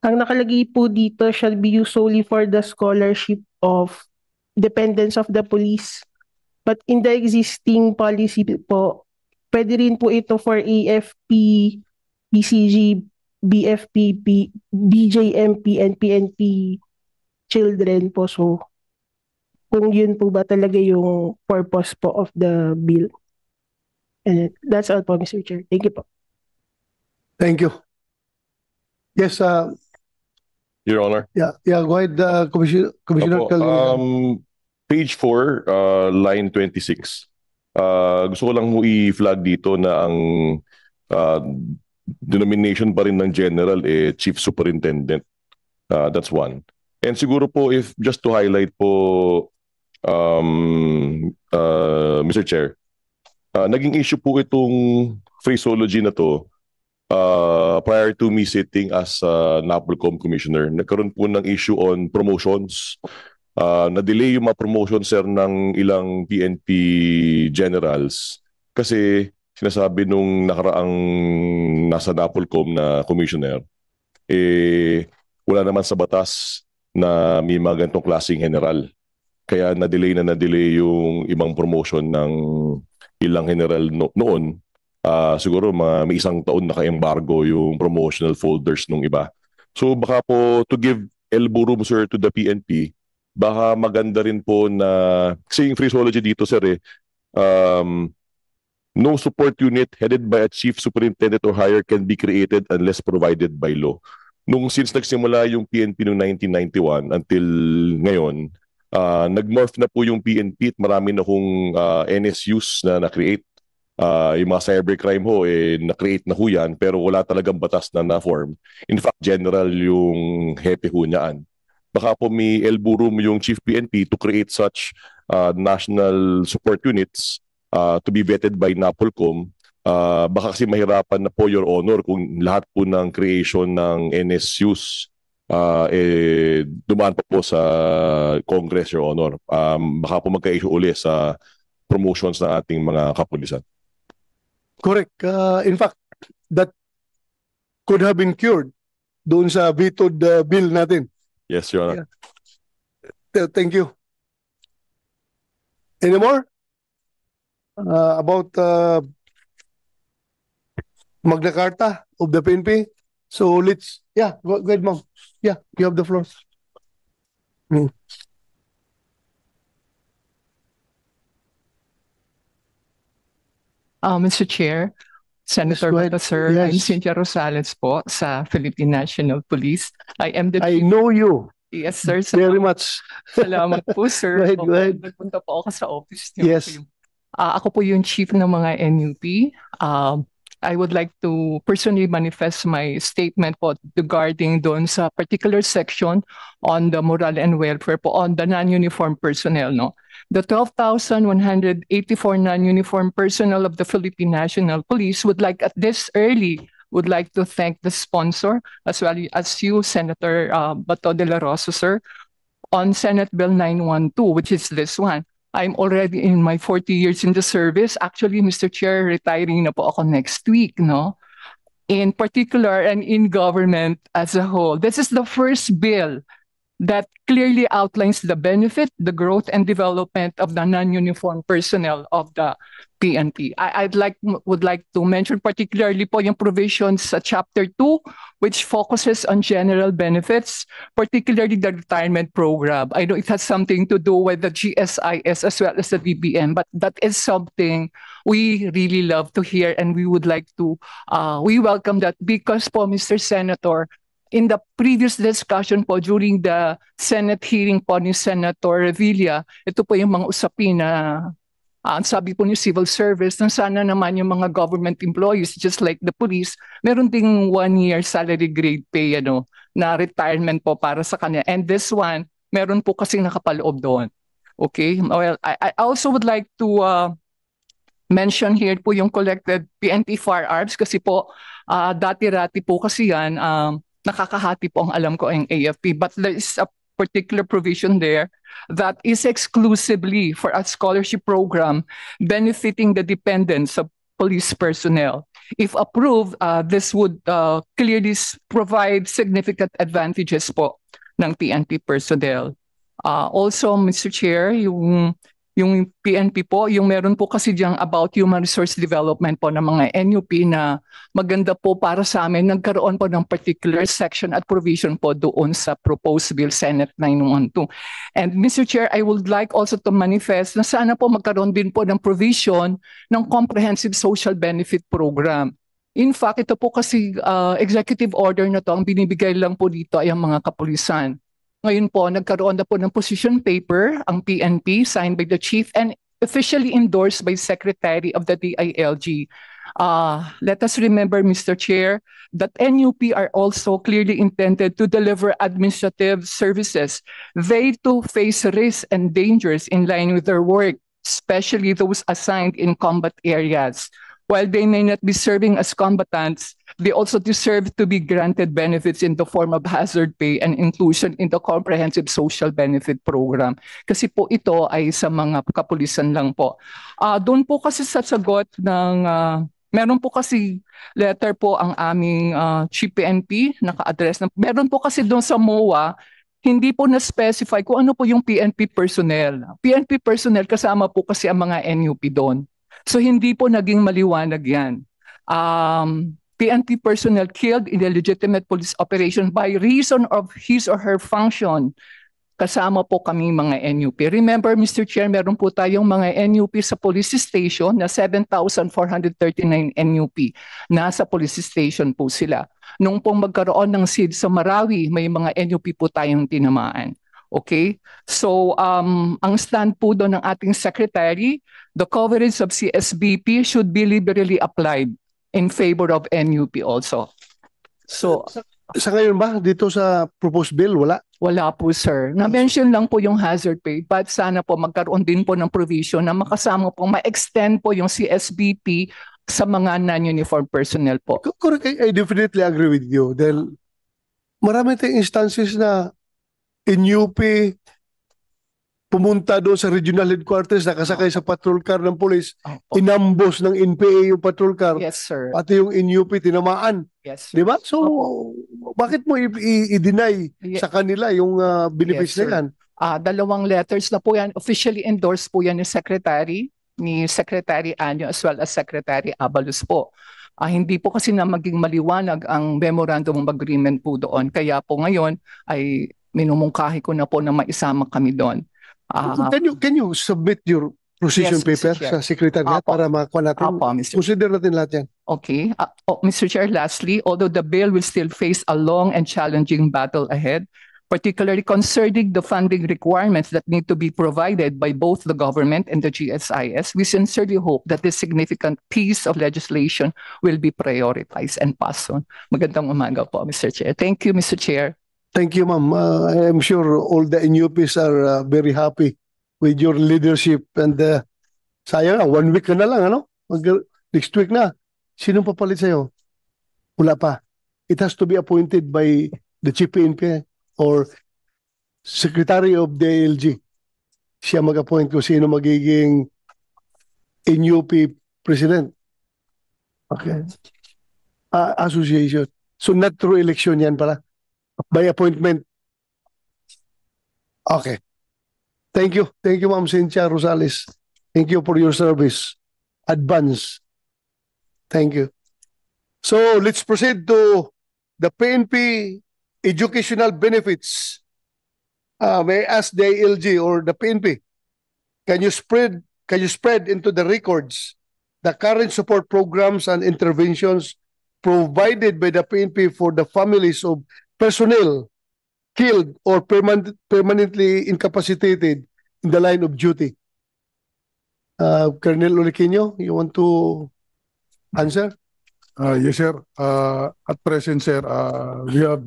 Ang nakalagay po dito shall be used solely for the scholarship of dependents of the police. But in the existing policy po, pwede rin po ito for AFP, BCG, BFP, BJMP, and PNP children po. So, kung yun po ba talaga yung purpose po of the bill. And that's all po, Mr. Chair. Thank you po. Thank you. Yes, Your Honor. yeah, go ahead, Commissioner Opo, Calderon. page 4, line 26. Gusto ko lang mo i-flag dito na ang denomination pa rin ng general Chief Superintendent. That's one. And siguro po, if just to highlight po, Mr. Chair, naging issue po itong phraseology na to prior to me sitting as NAPOLCOM Commissioner. Nagkaroon po ng issue on promotions. Na-delay yung mga promotion, sir, ng ilang PNP generals kasi sinasabi nung nakaraang nasa NAPOLCOM na commissioner, wala naman sa batas na may mga ganitong klaseng general. Kaya na-delay yung ibang promotion ng ilang general noon. Siguro may isang taon naka-embargo yung promotional folders nung iba. So baka po to give elbow room, sir, to the PNP, baka maganda rin po na, kasi yung phraseology dito, sir, no support unit headed by a chief superintendent or higher can be created unless provided by law. Since nagsimula yung PNP noong 1991 until ngayon, nag-morph na po yung PNP at marami na kong NSUs na na-create. Yung mga cybercrime na-create na ho yan, pero wala talagang batas na na-form. In fact, general yung hepe ho niyaan. Baka po may elbow room yung Chief PNP to create such national support units to be vetted by NAPOLCOM. Baka kasi mahirapan na po, Your Honor, kung lahat po ng creation ng NSUs dumaan pa po sa Congress, Your Honor. Baka po magka-issue uli sa promotions ng ating mga kapulisan. Correct. In fact, that could have been cured doon sa vetoed bill natin. Yes, Your Honor. Thank you. Any more? About Magna Carta of the PNP? So let's, go ahead, ma'am. Yeah, you have the floor. Mr. Chair, Senator Go ahead. Bato, sir, I'm Yes. Cynthia Rosales po sa Philippine National Police. I am the I know you Yes, sir. very much. Salamat po, sir. Go ahead, go ahead. Nagpunta po ako sa office niyo. Yes. Ako po yung chief ng mga NUP. I would like to personally manifest my statement po regarding doon sa particular section on the morale and welfare po on the non-uniform personnel, no? The 12,184 non-uniform personnel of the Philippine National Police would like at this early would like to thank the sponsor as well as you, Senator Bato de la Rosa, sir, on Senate Bill 912, which is this one. I'm already in my 40 years in the service. Actually, Mr. Chair, retiring na po ako next week, no? In particular and in government as a whole. This is the first bill that clearly outlines the benefit, the growth, and development of the non-uniform personnel of the PNP. Would like to mention particularly po yung provisions sa Chapter 2, which focuses on general benefits, particularly the retirement program. I know it has something to do with the GSIS as well as the DBM, but that is something we really love to hear, and we would like to, we welcome that because po, Mr. Senator, in the previous discussion po during the Senate hearing po ni Senator Revilla, ito po yung mga usapin na ang sabi po ni civil service na sana naman yung mga government employees just like the police, meron ding 1-year salary grade pay na retirement po para sa kanya. And this one, meron po kasing nakapaloob doon. Okay? Well, I also would like to mention here po yung collected PNP firearms kasi po dati-rati po kasi yan nakakahati po ang alam ko ang AFP, but there is a particular provision there that is exclusively for a scholarship program benefiting the dependents of police personnel. If approved, this would clearly provide significant advantages po ng PNP personnel. Also, Mr. Chair, yung PNP po, yung meron po kasi diyang about human resource development po ng mga NUP na maganda po para sa amin. Nagkaroon po ng particular section at provision po doon sa proposed bill Senate 912. And Mr. Chair, I would like also to manifest na sana po magkaroon din po ng provision ng comprehensive social benefit program. In fact, ito po kasi executive order na to, ang binibigay lang po dito ay ang mga kapulisan. Ngayon po, nagkaroon na po ng position paper, ang PNP, signed by the chief and officially endorsed by Secretary of the DILG. Let us remember, Mr. Chair, that NUP are also clearly intended to deliver administrative services. They too face risks and dangers in line with their work, especially those assigned in combat areas. While they may not be serving as combatants, they also deserve to be granted benefits in the form of hazard pay and inclusion in the comprehensive social benefit program. Kasi po ito ay sa mga kapulisan lang po. Doon po kasi sa sagot ng, meron po kasi letter po ang aming Chief PNP, naka-address. Meron po kasi doon sa MOA, hindi po na-specify kung ano po yung PNP personnel. PNP personnel kasama po kasi ang mga NUP doon. So hindi po naging maliwanag yan. PNP personnel killed in a legitimate police operation by reason of his or her function. Kasama po kami mga NUP. Remember, Mr. Chair, meron po tayong mga NUP sa police station na 7,439 NUP. Nasa police station po sila. Nung pong magkaroon ng SID sa Marawi, may mga NUP po tayong tinamaan. Okay? So, ang stand po doon ng ating secretary, the coverage of CSBP should be liberally applied in favor of NUP also. So, sa ngayon ba, dito sa proposed bill, wala? Wala po, sir. Na-mention lang po yung hazard pay, but sana po magkaroon din po ng provision na makasama po, ma-extend po yung CSBP sa mga non-uniform personnel po. Correct. I definitely agree with you. Dahil marami tayong instances na in UP, pumunta doon sa regional headquarters, nakasakay sa patrol car ng police, Opo. inambos ng NPA yung patrol car, Yes, sir. pati yung in UP tinamaan. Yes, Di sir. ba? So, bakit mo i-deny Ye- sa kanila yung benefits Yes, sir. na yan? Dalawang letters na po yan. Officially endorsed po yan ni Secretary Anyo as well as Secretary Abalos po. Hindi po kasi na maging maliwanag ang memorandum of agreement po doon. Kaya po ngayon ay minumungkahi ko na po na maisama kami doon. Can you submit your position Yes, Mr. paper Chair. sa Secretariat Opo. para makuha natin? Opo, Mr. Consider natin lahat yan. Okay. Mr. Chair, lastly, although the bill will still face a long and challenging battle ahead, particularly concerning the funding requirements that need to be provided by both the government and the GSIS, we sincerely hope that this significant piece of legislation will be prioritized and passed on. Magandang umaga po, Mr. Chair. Thank you, Mr. Chair. Thank you, ma'am. I am sure all the NUPs are very happy with your leadership. And sayang na, 1 week ka na lang, ano? Next week na. Sinong papalit sa'yo? Wala pa. It has to be appointed by the Chief PNP or Secretary of the ALG. Siya mag-appoint kung sino magiging NUP President. Okay. Association. So not through election yan pala. By appointment. Okay. Thank you. Thank you, Ma'am Cynthia Rosales. Thank you for your service. Advance. Thank you. So let's proceed to the PNP educational benefits. May I ask the ALG or the PNP, can you spread into the records the current support programs and interventions provided by the PNP for the families of personnel killed or permanently incapacitated in the line of duty? Colonel Oliquino, you want to answer? Yes, sir. At present, sir, we have,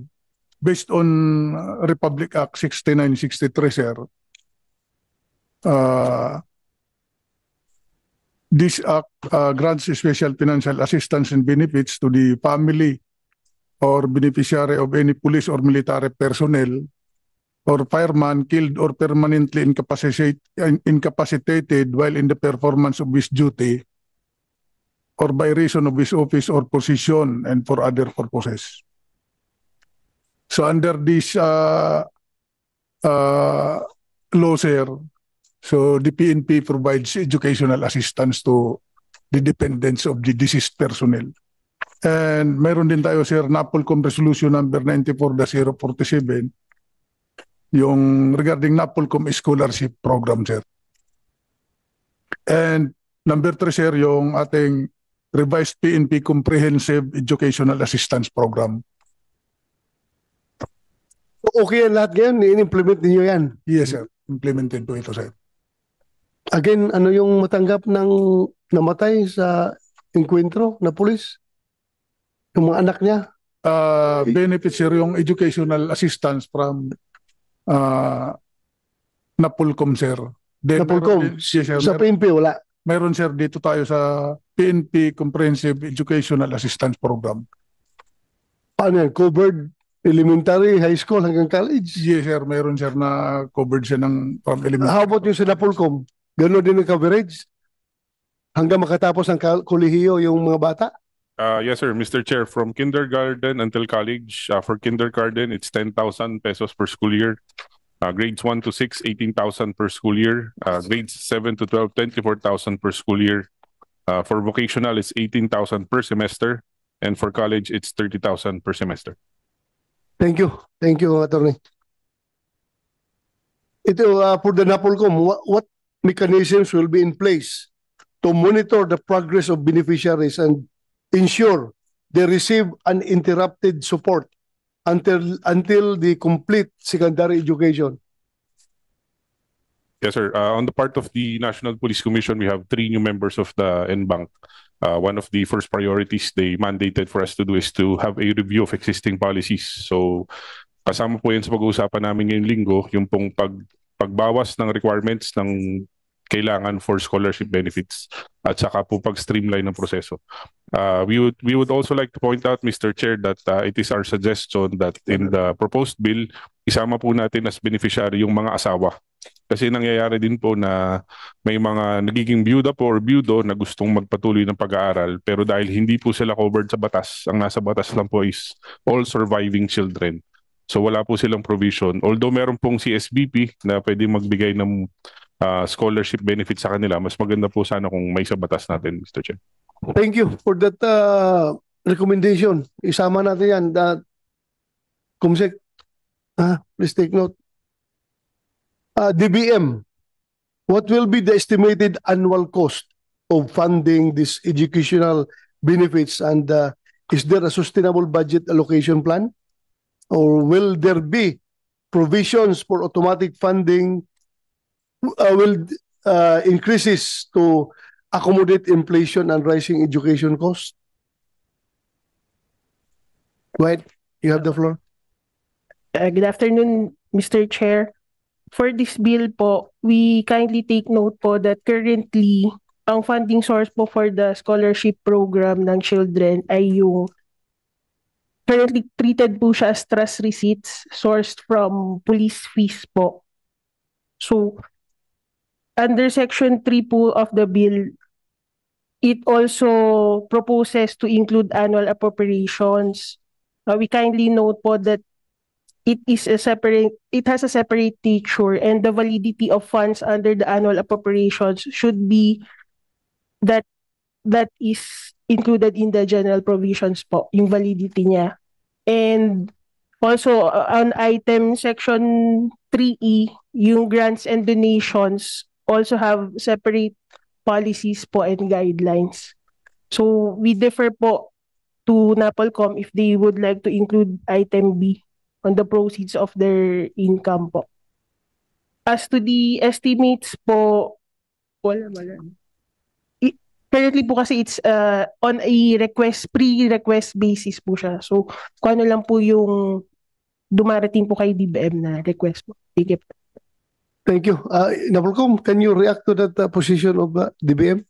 based on Republic Act 6963, sir, this act grants special financial assistance and benefits to the family or beneficiary of any police or military personnel or fireman killed or permanently incapacitated while in the performance of his duty or by reason of his office or position and for other purposes. So under this law, sir, so the PNP provides educational assistance to the dependents of the deceased personnel. And mayroon din tayo, sir, NAPOLCOM Resolution number 94-047, yung regarding NAPOLCOM Scholarship Program, sir. And number 3, sir, yung ating revised PNP Comprehensive Educational Assistance Program. Okay yan lahat ngayon, i-implement niyo yan. Yes, sir. Implemented po ito, sir. Again, ano yung matanggap ng namatay sa enkwentro na pulis? Yung mga anak niya? Benefits, sir, yung educational assistance from NAPOLCOM, sir. Then, NAPOLCOM? Yes, sir. Sa PNP, wala? Meron, sir, dito tayo sa PNP Comprehensive Educational Assistance Program. Paano yan? Covered elementary, high school, hanggang college? Yes, sir. Meron, sir, na covered siya ng from elementary. How about yung sa NAPOLCOM? Gano'n din ang coverage? Hanggang makatapos ang kolehiyo yung mga bata? Yes, sir. Mr. Chair, from kindergarten until college, for kindergarten, it's 10,000 pesos per school year. Grades 1 to 6, 18,000 per school year. Grades 7 to 12, 24,000 per school year. For vocational, it's 18,000 per semester. And for college, it's 30,000 per semester. Thank you. Thank you, Attorney. Ito, for the NAPOLCOM, what mechanisms will be in place to monitor the progress of beneficiaries and ensure they receive uninterrupted support until the complete secondary education? Yes, sir. On the part of the National Police Commission, we have 3 new members of the NBank. One of the first priorities they mandated for us to do is to have a review of existing policies. So, kasama po yan sa pag-uusapan namin ngayong linggo, yung pong pagbawas ng requirements ng kailangan for scholarship benefits at saka po pag-streamline ng proseso. We would also like to point out, Mr. Chair, that it is our suggestion that in the proposed bill, isama po natin as beneficiary yung mga asawa. Kasi nangyayari din po na may mga nagiging byuda po or byudo na gustong magpatuloy ng pag-aaral, pero dahil hindi po sila covered sa batas, ang nasa batas lang po is all surviving children. So wala po silang provision. Although meron pong CSBP na pwede magbigay ng scholarship benefit sa kanila, mas maganda po sana kung may sa batas natin, Mr. Chair. Thank you for that recommendation. Isama natin yan. Kumsek, please take note. DBM, what will be the estimated annual cost of funding these educational benefits, and is there a sustainable budget allocation plan? Or will there be provisions for automatic funding, will increases to accommodate inflation and rising education costs? Go ahead, you have the floor. Good afternoon, Mr. Chair. For this bill po, we kindly take note po that currently, ang funding source po for the scholarship program ng children ay yung currently treated po siya as trust receipts sourced from police fees po. So, under Section 3 po of the bill, it also proposes to include annual appropriations. We kindly note po that it has a separate nature, and the validity of funds under the annual appropriations should be that is included in the general provisions po, yung validity niya. And also on item Section 3E, yung grants and donations also have separate policies po and guidelines. So we differ po to NAPOLCOM if they would like to include item B on the proceeds of their income po. As to the estimates po, wala. Currently po kasi it's on a pre-request basis po siya. So kung ano lang po yung dumarating po kay DBM na request po. Sige po. Thank you. Napolcom, can you react to that position of DBM?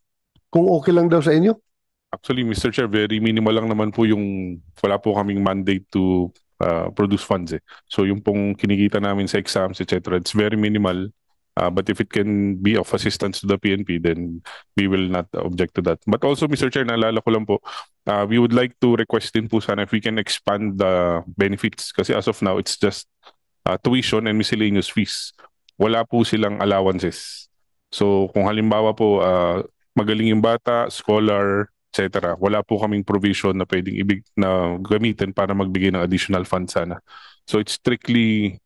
Kung okay lang daw sa inyo? Actually, Mr. Chair, very minimal lang naman po yung wala po kaming mandate to produce funds eh. So yung pong kinikita namin sa exams, etc., it's very minimal. But if it can be of assistance to the PNP, then we will not object to that. But also, Mr. Chair, naalala ko lang po, we would like to request din po sana if we can expand the benefits. Kasi as of now, it's just tuition and miscellaneous fees. Wala po silang allowances. So kung halimbawa po, magaling yung bata, scholar, etc., wala po kaming provision na pwedeng na gamitin para magbigay ng additional funds sana. So it's strictly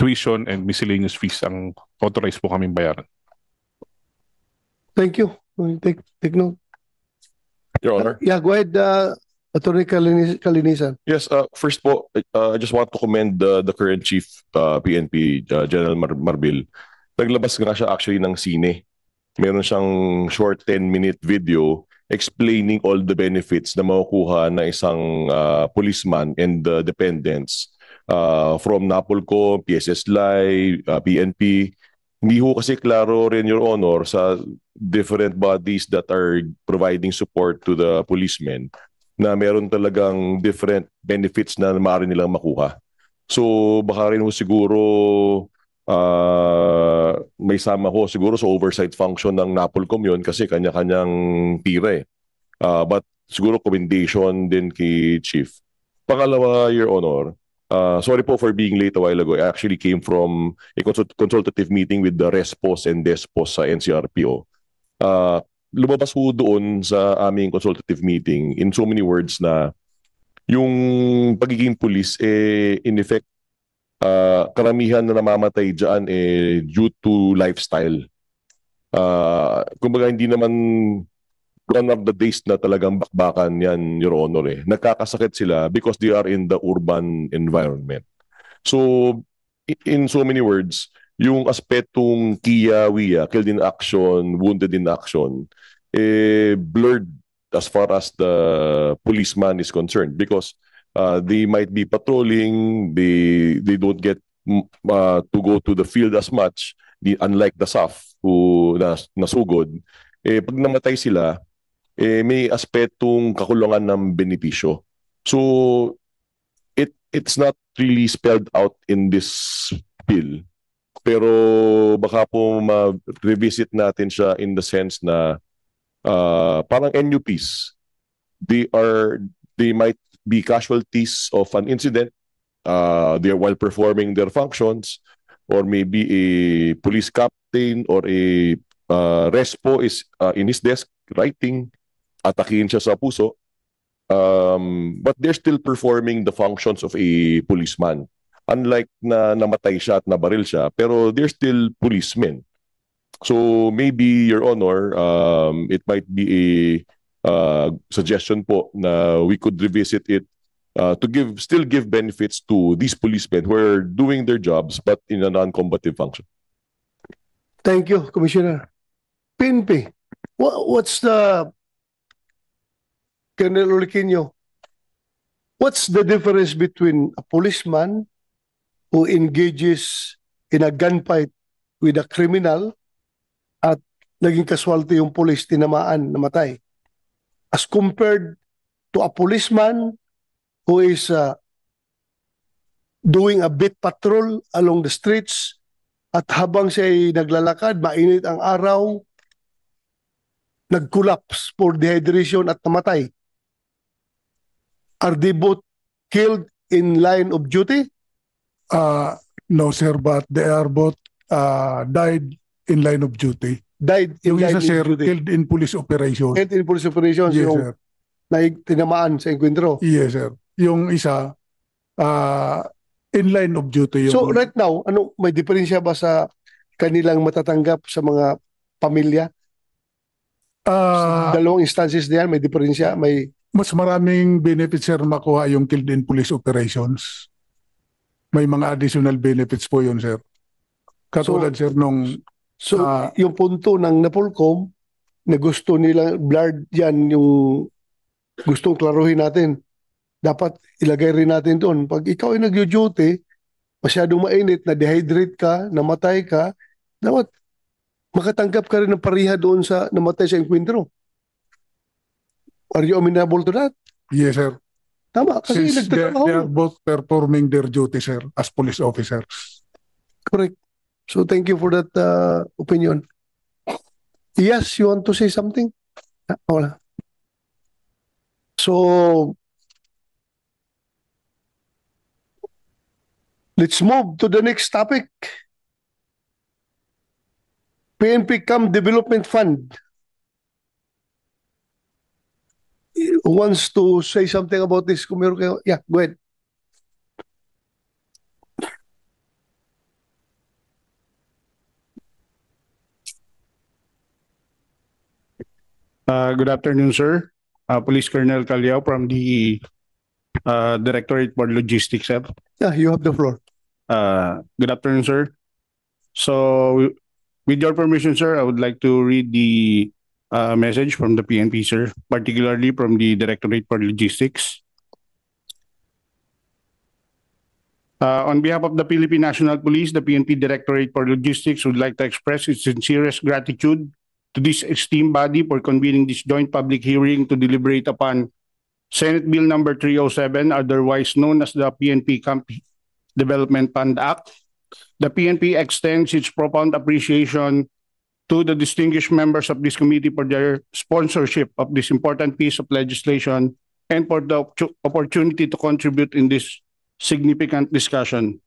tuition and miscellaneous fees ang authorized po kaming bayaran. Thank you. Take note. Your Honor. Yeah, go ahead, Attorney Calinisan. Yes, first po, I just want to commend the current Chief PNP, General Marbil. Naglabas nga siya actually ng sine. Meron siyang short 10-minute video explaining all the benefits na makukuha na isang policeman and dependents from NAPOLCOM, PSSLI, PNP. Hindi ho kasi klaro rin, Your Honor, sa different bodies that are providing support to the policemen na meron talagang different benefits na maaari nilang makuha. So baka rin ho siguro may sama ko siguro sa oversight function ng NAPOLCOM yun kasi kanya-kanyang tira eh. But siguro commendation din kay Chief. Pangalawa, Your Honor, sorry po for being late a while ago. I actually came from a consultative meeting with the RESPOS and DESPOS sa NCRPO. Lumabas po doon sa aming consultative meeting in so many words na yung pagiging police in effect karamihan na namamatay dyan due to lifestyle. Kumbaga hindi naman one of the days na talagang bakbakan yan, Your Honor. Nagkakasakit sila because they are in the urban environment. So, in so many words, yung aspetong KIA-WIA, killed in action, wounded in action, blurred as far as the policeman is concerned because they might be patrolling, they don't get to go to the field as much, unlike the SAF who nasugod. Pag namatay sila, may aspetong kakulangan ng benepisyo. So it's not really spelled out in this bill. Pero baka po ma-revisit natin siya in the sense na parang NUPs, they might be casualties of an incident while performing their functions, or maybe a police captain or a respo is in his desk writing, atakihin siya sa puso. But they're still performing the functions of a policeman. Unlike na namatay siya at nabaril siya, pero they're still policemen. So maybe, Your Honor, it might be a suggestion po na we could revisit it to still give benefits to these policemen who are doing their jobs but in a non-combative function. Thank you, Commissioner. PNP, what's the Colonel Uliquino, what's the difference between a policeman who engages in a gunfight with a criminal at naging casualty yung police, tinamaan, namatay, as compared to a policeman who is doing a beat patrol along the streets at habang siya ay naglalakad, mainit ang araw, nag-collapse for dehydration at namatay? Are they both killed in line of duty? No, sir, but they are both died in line of duty. Died in Yung line isa, of sir, duty. killed in police operations. Killed in police operations. Yes, yung sir. tinamaan sa enkwentro. Yes, sir. Yung isa, in line of duty. Yung, So right now, may diferensya ba sa kanilang matatanggap sa mga pamilya? Sa dalawang instances na yan, may diferensya? Mas maraming benefits, sir, makuha yung killed in police operations. May mga additional benefits po yun, sir. Katulad, sir, nung... So, yung punto ng Napolcom na gusto nila, blurred yan, yung gustong klaruhin natin, dapat ilagay rin natin doon. Pag ikaw ay nag-duty, masyadong mainit, na-dehydrate ka, namatay ka, dapat makatanggap ka rin ng pariha doon sa namatay sa enkwentro. Are you amenable to that? Yes, sir. Tama, kasi Since they are both performing their duty, sir, as police officers. Correct. So thank you for that opinion. Yes, you want to say something? Wala. So let's move to the next topic. PNP Camp Development Fund. Who wants to say something about this? Yeah, go ahead. Good afternoon, sir. Police Colonel Calyao from the Directorate for Logistics, sir. Yeah, you have the floor. Good afternoon, sir. So, with your permission, sir, I would like to read the message from the PNP, sir, particularly from the Directorate for Logistics. On behalf of the Philippine National Police, the PNP Directorate for Logistics would like to express its sincerest gratitude to this esteemed body for convening this joint public hearing to deliberate upon Senate Bill number 307, otherwise known as the PNP Camp Development Fund Act. The PNP extends its profound appreciation to the distinguished members of this committee for their sponsorship of this important piece of legislation and for the opportunity to contribute in this significant discussion.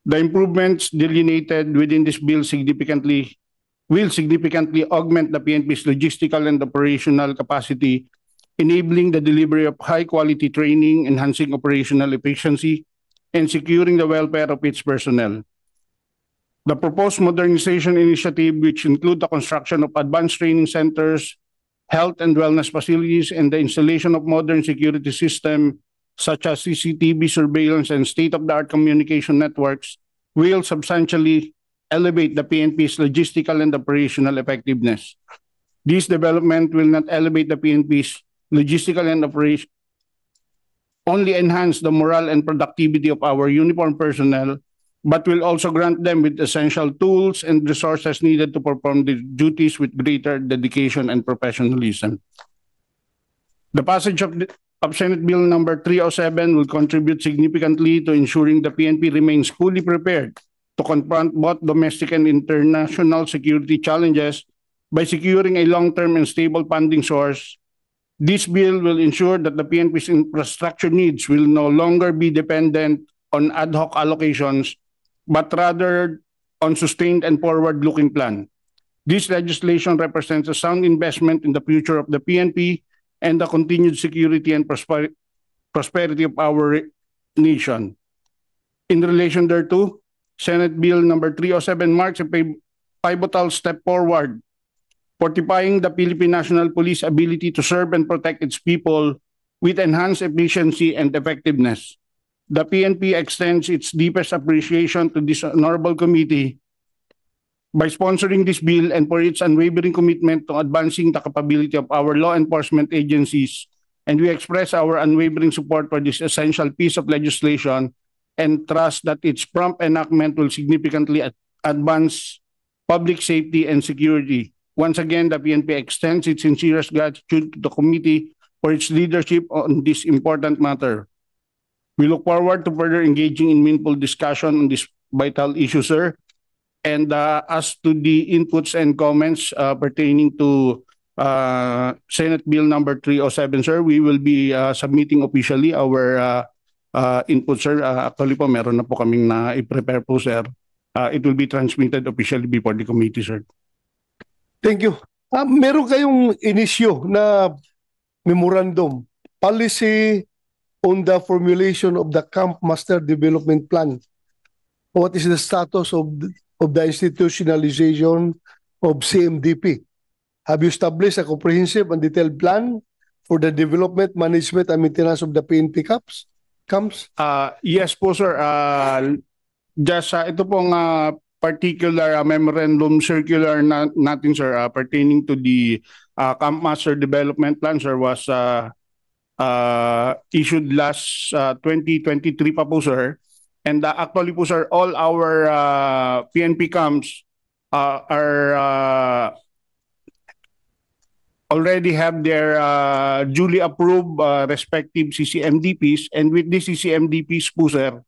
The improvements delineated within this bill will significantly augment the PNP's logistical and operational capacity, enabling the delivery of high-quality training, enhancing operational efficiency, and securing the welfare of its personnel. The proposed modernization initiative, which include the construction of advanced training centers, health and wellness facilities, and the installation of modern security systems such as CCTV surveillance and state-of-the-art communication networks, will substantially elevate the PNP's logistical and operational effectiveness. This development will not elevate the PNP's logistical and only enhance the morale and productivity of our uniformed personnel, but will also grant them with essential tools and resources needed to perform the duties with greater dedication and professionalism. The passage of Senate Bill number 307 will contribute significantly to ensuring the PNP remains fully prepared to confront both domestic and international security challenges by securing a long-term and stable funding source. This bill will ensure that the PNP's infrastructure needs will no longer be dependent on ad hoc allocations, but rather on sustained and forward-looking plan. This legislation represents a sound investment in the future of the PNP and the continued security and prosperity of our nation. In relation thereto, Senate Bill number 307 marks a pivotal step forward, fortifying the Philippine National Police ability to serve and protect its people with enhanced efficiency and effectiveness. The PNP extends its deepest appreciation to this honorable committee by sponsoring this bill and for its unwavering commitment to advancing the capability of our law enforcement agencies. And we express our unwavering support for this essential piece of legislation and trust that its prompt enactment will significantly advance public safety and security. Once again, the PNP extends its sincerest gratitude to the committee for its leadership on this important matter. We look forward to further engaging in meaningful discussion on this vital issue, sir. And as to the inputs and comments pertaining to Senate Bill number 307, sir, we will be submitting officially our input, sir. Actually po, meron na po kaming na-prepare po, sir. It will be transmitted officially before the committee, sir. Thank you. Meron kayong inisyo na memorandum, policy on the formulation of the Camp Master Development Plan. What is the status of the institutionalization of CMDP? Have you established a comprehensive and detailed plan for the development, management, and maintenance of the PNP camps? Yes po, sir. Just ito pong particular memorandum circular natin, sir, pertaining to the Camp Master Development Plan, sir, was issued last 2023 pa po, sir. And actually po, sir, all our PNP camps are already have their duly approved respective CCMDPs. And with these CCMDPs po, sir,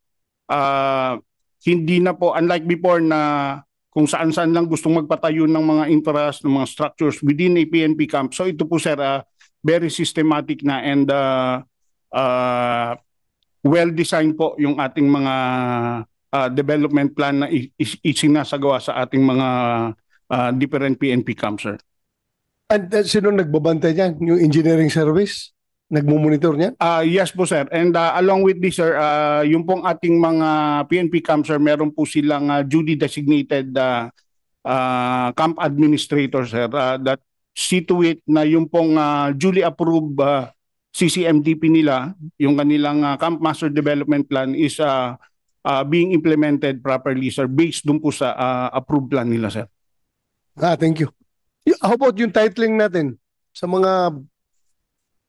hindi na po, unlike before na kung saan-saan lang gustong magpatayo ng mga interest, ng mga structures within a PNP camp. So ito po, sir, very systematic na and well-designed po yung ating mga development plan na isinasagawa sa ating mga different PNP camps, sir. And sino nagbabantay niyan? Yung engineering service? Nagmumonitor niyan? Yes po, sir. And along with this, sir, yung pong ating mga PNP camps, sir, meron po silang duly designated camp administrator, sir, that see to it na yung pong duly approved CCMDP nila, yung kanilang Camp Master Development Plan is being implemented properly, sir, based dun po sa approved plan nila, sir. Thank you. How about yung titling natin sa mga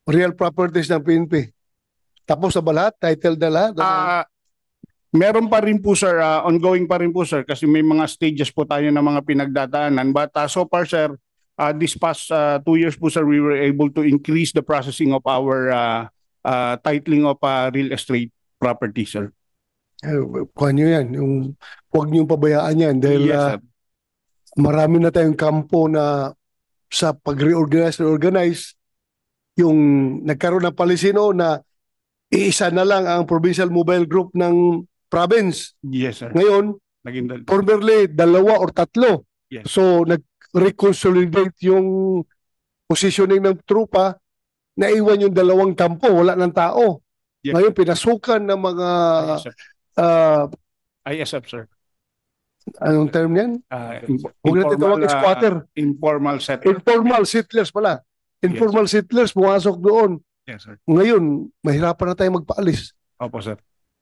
real properties ng PNP? Tapos na ba lahat? Title na lahat? Meron pa rin po, sir, ongoing pa rin po, sir, kasi may mga stages po tayo ng mga pinagdadaanan. But so far, sir, this past 2 years po, sir, we were able to increase the processing of our titling of real estate property, sir. Kuha nyo yan. Huwag nyo pabayaan yan dahil yes, marami na tayong kampo na sa pag-reorganize, yung nagkaroon ng palisino na iisa na lang ang Provincial Mobile Group ng province. Yes, sir. Ngayon, formerly 2 or 3. Yes. So, nag-reconsolidate yung positioning ng trupa, naiwan yung 2 kampo, wala ng tao. Yes. Ngayon, pinasukan ng mga ISF, sir. Anong term yan? Huwag natin tawag squatter. Informal settlers. Informal settlers pala. Informal yes, settlers, pumasok doon. Yes, sir. Ngayon, mahirapan na tayo magpaalis. Opo, sir.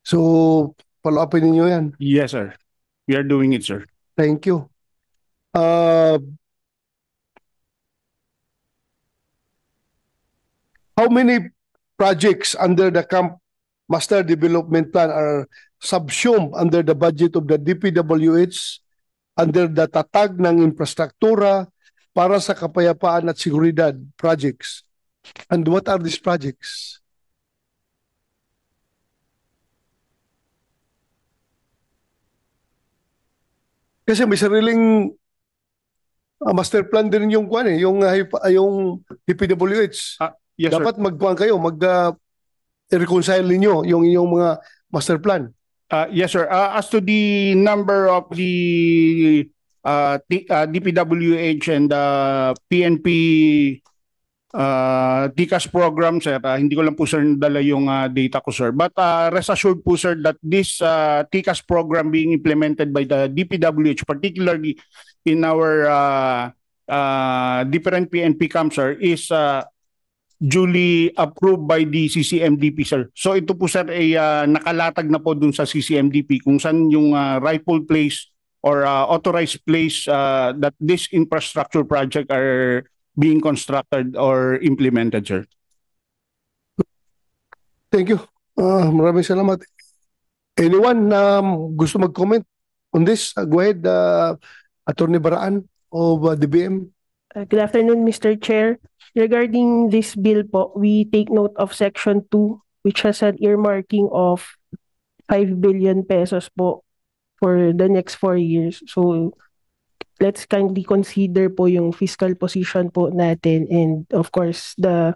So, follow-upin ninyo yan. Yes, sir. We are doing it, sir. Thank you. How many projects under the Camp Master Development Plan are subsumed under the budget of the DPWH under the tatag ng infrastruktura para sa kapayapaan at seguridad projects. And what are these projects? Kasi may sariling master plan din yung kuan yung DPWH. Yes, sir. Dapat magkuan kayo, reconcile niyo yung inyong mga master plan. Yes, sir. As to the number of the DPWH and PNP TCAS program, sir, hindi ko lang po, sir, nadala yung data ko, sir. But rest assured po, sir, that this TCAS program being implemented by the DPWH, particularly in our different PNP camps, sir, is duly approved by the CCMDP, sir. So ito po, sir, ay nakalatag na po dun sa CCMDP kung saan yung rightful place or authorized place that this infrastructure project are being constructed or implemented, sir. Thank you. Maraming salamat. Anyone gusto mag-comment on this? Go ahead, Attorney Baraan of DBM. Good afternoon, Mr. Chair. Regarding this bill po, we take note of Section 2, which has an earmarking of 5 billion pesos po for the next 4 years. So, let's kindly consider po yung fiscal position po natin and of course the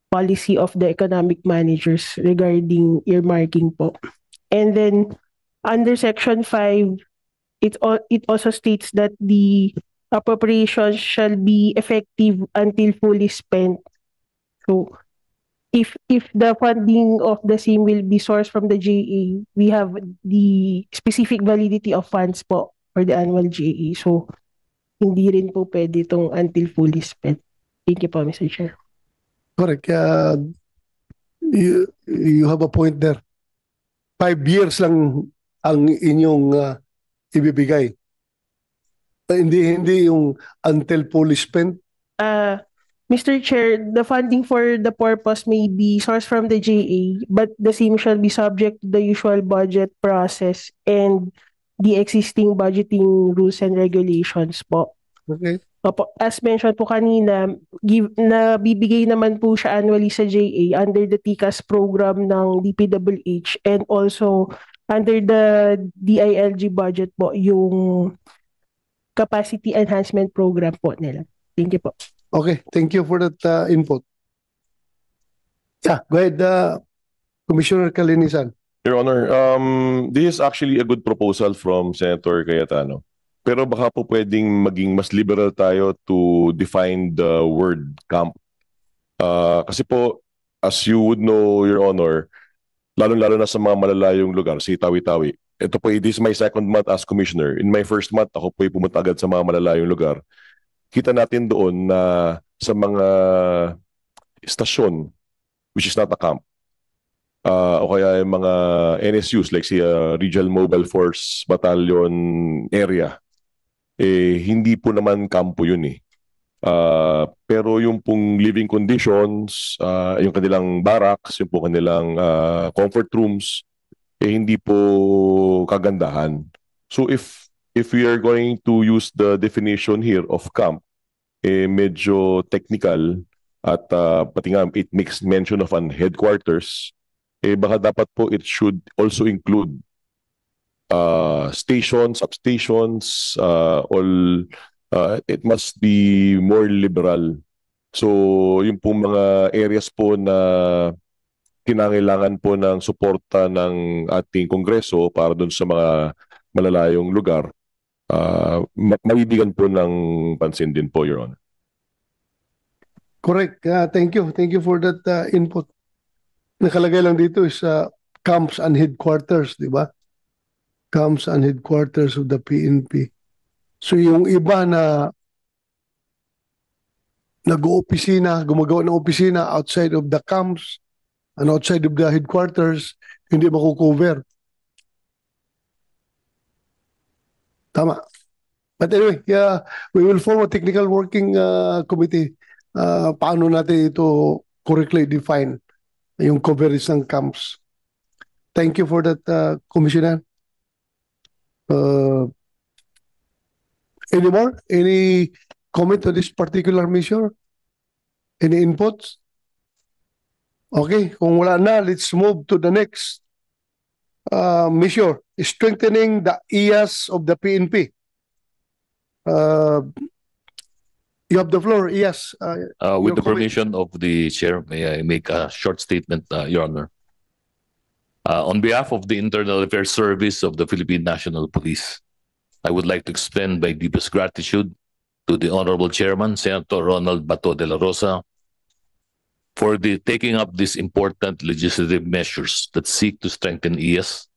policy of the economic managers regarding earmarking po. And then under Section 5, it also states that the appropriations shall be effective until fully spent. So if the funding of the same will be sourced from the JA, we have the specific validity of funds po for the annual JA. So, hindi rin po pwede itong until fully spent. Thank you po, Mr. Chair. Correct. You have a point there. 5 years lang ang inyong ibibigay. Hindi yung until fully spent. Mr. Chair, the funding for the purpose may be sourced from the JA, but the same shall be subject to the usual budget process and the existing budgeting rules and regulations po. Okay. Opo, as mentioned po kanina, nabibigay naman po siya annually sa JA under the TCAS program ng DPWH and also under the DILG budget po, yung capacity enhancement program po nila. Thank you po. Okay, thank you for that input. Yeah, go ahead, Commissioner Kalinisan. Your Honor, this is actually a good proposal from Senator Cayetano. Pero baka po pwedeng maging mas liberal tayo to define the word camp. Kasi po, as you would know, Your Honor, lalo-lalo na sa mga malalayong lugar, si Tawi-Tawi. Ito po, this is my second month as commissioner. In my first month, ako po pumunta agad sa mga malalayong lugar. Kita natin doon na sa mga stasyon, which is not a camp, o kaya yung mga NSUs like si Regional Mobile Force Battalion area, hindi po naman kampo yun eh. Pero yung pong living conditions, yung kanilang barracks, yung po kanilang comfort rooms, hindi po kagandahan. So if we are going to use the definition here of camp, medyo technical at pati nga it makes mention of an headquarters, baka dapat po it should also include stations, substations, it must be more liberal. So yung pong mga areas po na kinangailangan po ng suporta ng ating Kongreso para doon sa mga malalayong lugar, maibigan po ng pansin din po, Your Honor. Correct. Thank you. Thank you for that input. Nakalagay lang dito is camps and headquarters, di ba? Camps and headquarters of the PNP. So yung iba na nag-oopisina, gumagawa ng opisina outside of the camps and outside of the headquarters, hindi makukover. Tama. But anyway, we will form a technical working committee. Paano natin ito correctly define yung coverage ng camps. Thank you for that, Commissioner. Any more? Any comment on this particular measure? Any inputs? Okay, kung wala na, let's move to the next measure, strengthening the IAS of the PNP. You have the floor, IAS. With your the comment. permission of the chair, may I make a short statement, Your Honor? On behalf of the Internal Affairs Service of the Philippine National Police, I would like to extend my deepest gratitude to the Honorable Chairman, Senator Ronald Bato de la Rosa, for taking up these important legislative measures that seek to strengthen IAS.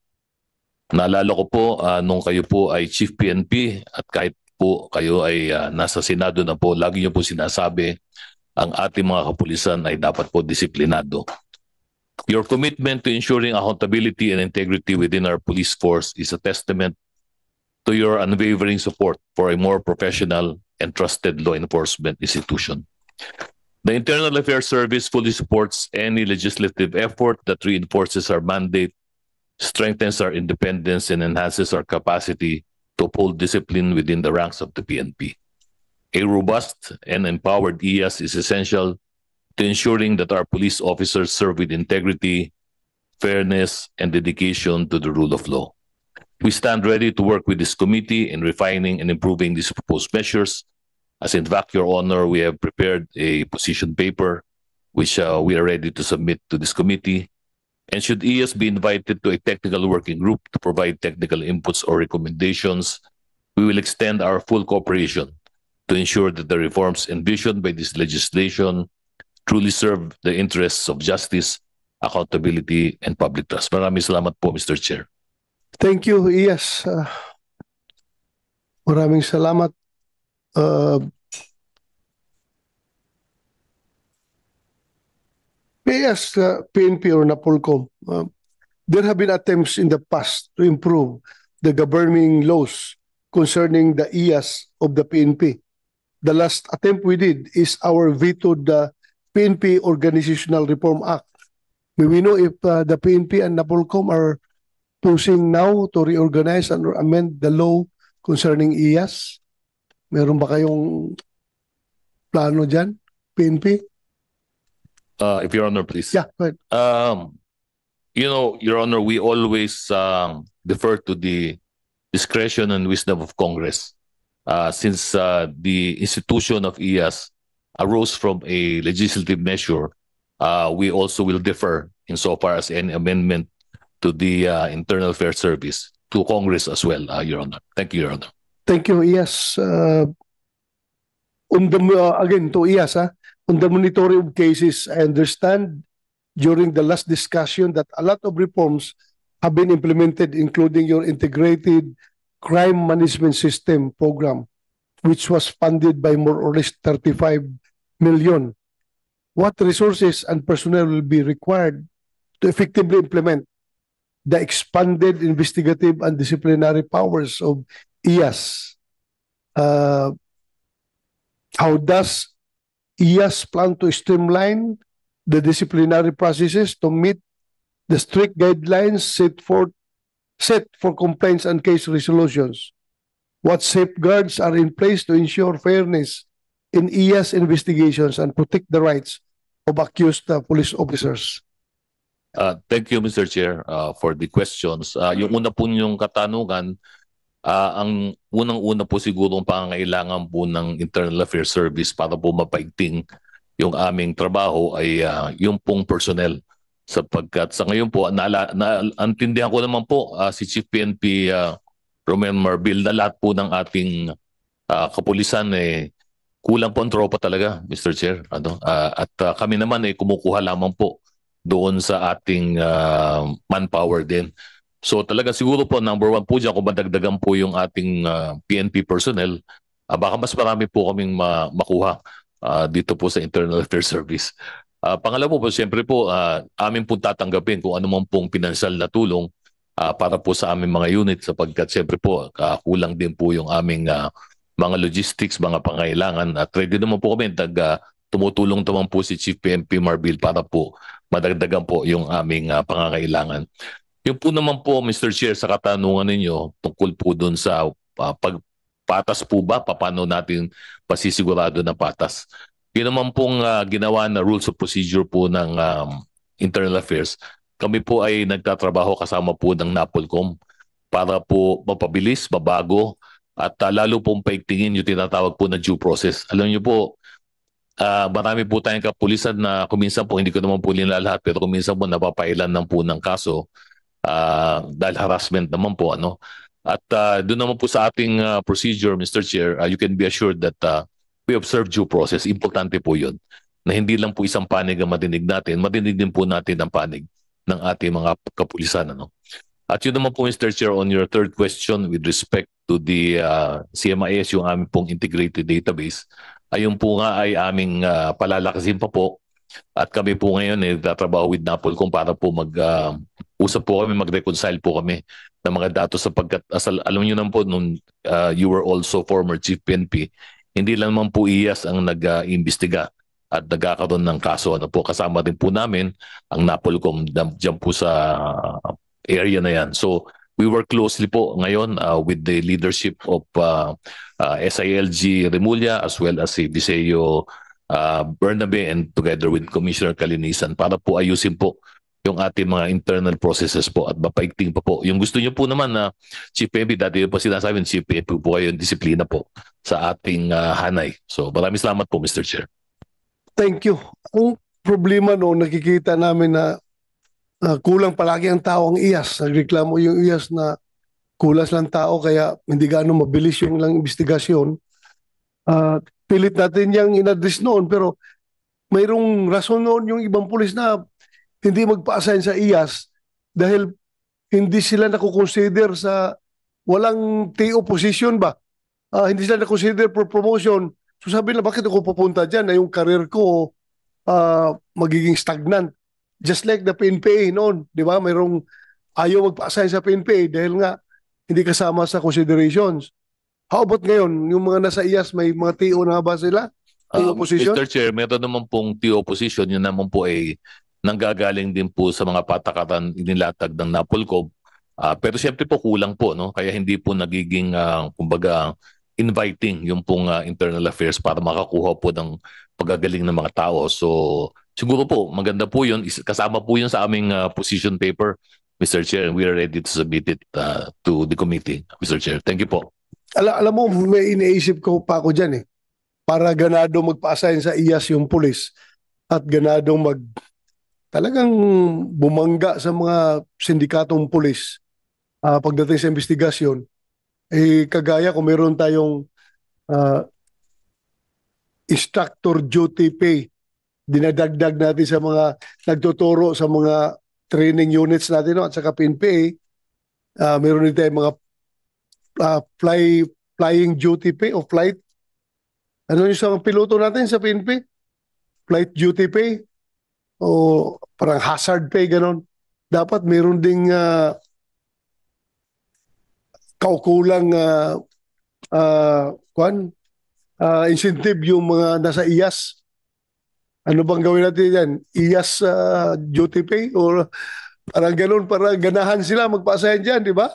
Naalala ko po, nung kayo po ay Chief PNP at kahit po kayo ay nasa Senado na po, lagi niyo po sinasabi ang ating mga kapulisan ay dapat po disiplinado. Your commitment to ensuring accountability and integrity within our police force is a testament to your unwavering support for a more professional and trusted law enforcement institution. The Internal Affairs Service fully supports any legislative effort that reinforces our mandate, strengthens our independence, and enhances our capacity to uphold discipline within the ranks of the PNP. A robust and empowered IAS is essential to ensuring that our police officers serve with integrity, fairness, and dedication to the rule of law. We stand ready to work with this committee in refining and improving these proposed measures. As in fact, Your Honor, we have prepared a position paper which we are ready to submit to this committee. And should IAS be invited to a technical working group to provide technical inputs or recommendations, we will extend our full cooperation to ensure that the reforms envisioned by this legislation truly serve the interests of justice, accountability, and public trust. Maraming salamat po, Mr. Chair. Thank you, IAS. Maraming salamat. IAS, PNP or NAPOLCOM, there have been attempts in the past to improve the governing laws concerning the IAS of the PNP. The last attempt we did is our vetoed PNP Organizational Reform Act. May we know if the PNP and NAPOLCOM are pushing now to reorganize and amend the law concerning IAS? Meron ba kayong plano dyan, PNP? If Your Honor, please. Yeah, go ahead. You know, Your Honor, we always defer to the discretion and wisdom of Congress. Since the institution of IAS arose from a legislative measure, we also will defer insofar as any amendment to the Internal Affairs Service to Congress as well, Your Honor. Thank you, Your Honor. Thank you, IAS. Again, to IAS, on the monitoring of cases, I understand during the last discussion that a lot of reforms have been implemented, including your integrated crime management system program, which was funded by more or less 35 million. What resources and personnel will be required to effectively implement the expanded investigative and disciplinary powers of IAS? How does IAS plan to streamline the disciplinary processes to meet the strict guidelines set for complaints and case resolutions? What safeguards are in place to ensure fairness in IAS investigations and protect the rights of accused police officers? Thank you, Mr. Chair, for the questions. Yung una po yung katanungan, ang unang-una po siguro ang pangangailangan po ng Internal Affairs Service para po mapaigting yung aming trabaho ay yung pong personnel. Sapagkat sa ngayon po, naintindihan ko naman po si Chief PNP Romel Marbil na lahat po ng ating kapulisan kulang po ang tropa talaga, Mr. Chair. At kami naman kumukuha lamang po doon sa ating manpower din. So talaga siguro po number one po dyan kung madagdagan po yung ating PNP personnel, baka mas marami po kaming makuha dito po sa Internal Affairs Service. Pangalawa po, siyempre po amin po tatanggapin kung ano man pong pinansyal na tulong para po sa aming mga unit sapagkat siyempre po kulang din po yung aming mga logistics, mga pangailangan at ready naman po kami tumutulong naman po si Chief PNP Marbil para po madagdagan po yung aming pangangailangan. Yung po naman po, Mr. Chair, sa katanungan ninyo, tungkol po doon sa pagpatas po ba, paano natin pasisigurado na patas. Yun naman pong ginawa na rules of procedure po ng Internal Affairs. Kami po ay nagtatrabaho kasama po ng NAPOLCOM para po mapabilis, mabago, at lalo pong paigtingin yung tinatawag po na due process. Alam niyo po, marami po tayong kapulisan na kuminsan po, hindi ko naman po linalahat, pero kuminsan po napapailan ng po ng kaso dahil harassment naman po. At doon naman po sa ating procedure, Mr. Chair, you can be assured that we observe due process. Importante po yun. Na hindi lang po isang panig ang madinig natin, madinig din po natin ang panig ng ating mga kapulisan. At yun naman po, Mr. Chair, on your third question with respect to the CMIS, yung aming pong integrated database, ayun po nga ay aming palalakasin pa po. At kami po ngayon nagtatrabaho with NAPOLCOM para po usap po kami, mag-reconcile po kami ng mga datos sapagkat alam niyo naman po nung you were also former Chief PNP, hindi lang naman po IAS ang nag-imbestiga at nagkakaroon ng kaso. Kasama din po namin ang NAPOLCOM dyan po sa area na yan. So we work closely po ngayon with the leadership of SILG Remulla as well as si Viseo Bernabe and together with Commissioner Kalinisan para po ayusin po yung ating mga internal processes po at mapaigting pa po. Yung gusto niyo po naman na Chief PNP, dati po sinasabi ng Chief PNP po kayo yung disiplina po sa ating hanay. So maraming salamat po, Mr. Chair. Thank you. Ang problema nakikita namin na kulang palagi ang tao ang IAS. Nagreklamo yung IAS na kulas lang tao kaya hindi gaano mabilis yung lang investigasyon. Pilit natin yung in-address noon pero mayroong rason noon yung ibang pulis na hindi magpa-assign sa IAS dahil hindi sila nakukonsider sa walang TO position ba. Hindi sila nakonsider for promotion. So sabi na bakit ako pupunta dyan na yung career ko magiging stagnant. Just like the PNPA noon, di ba? Mayroong ayaw magpa-assign sa PNPA dahil nga hindi kasama sa considerations. How about ngayon? Yung mga nasa IAS, may mga TO na ba sila? TO position? Mr. Chair, meron naman pong TO position. Yun naman po ay nanggagaling din po sa mga patakaran inilatag ng NAPOLCOM. Pero siyempre po kulang po, kaya hindi po nagiging, kumbaga, inviting yung pong internal affairs para makakuha po ng pagagaling ng mga tao. So, siguro po, maganda po yun. Kasama po yun sa aming position paper, Mr. Chair, and we are ready to submit it to the committee, Mr. Chair. Thank you po. Alam mo, may iniisip ko pa ako dyan para ganado magpa-assign sa IAS yung pulis at ganadong talagang bumangga sa mga sindikatong pulis pagdating sa investigasyon. Kagaya kung meron tayong instructor duty pay, dinadagdag natin sa mga nagtuturo sa mga training units natin at saka PNPA, meron din tayong mga flying duty pay o flight. Ano yung sa piloto natin sa PNP? Flight duty pay o parang hazard pay, ganon. Dapat meron ding kaukulang incentive yung mga nasa IAS. Ano bang gawin natin yan? IAS duty pay or parang ganon para ganahan sila magpa-assign dyan, di ba?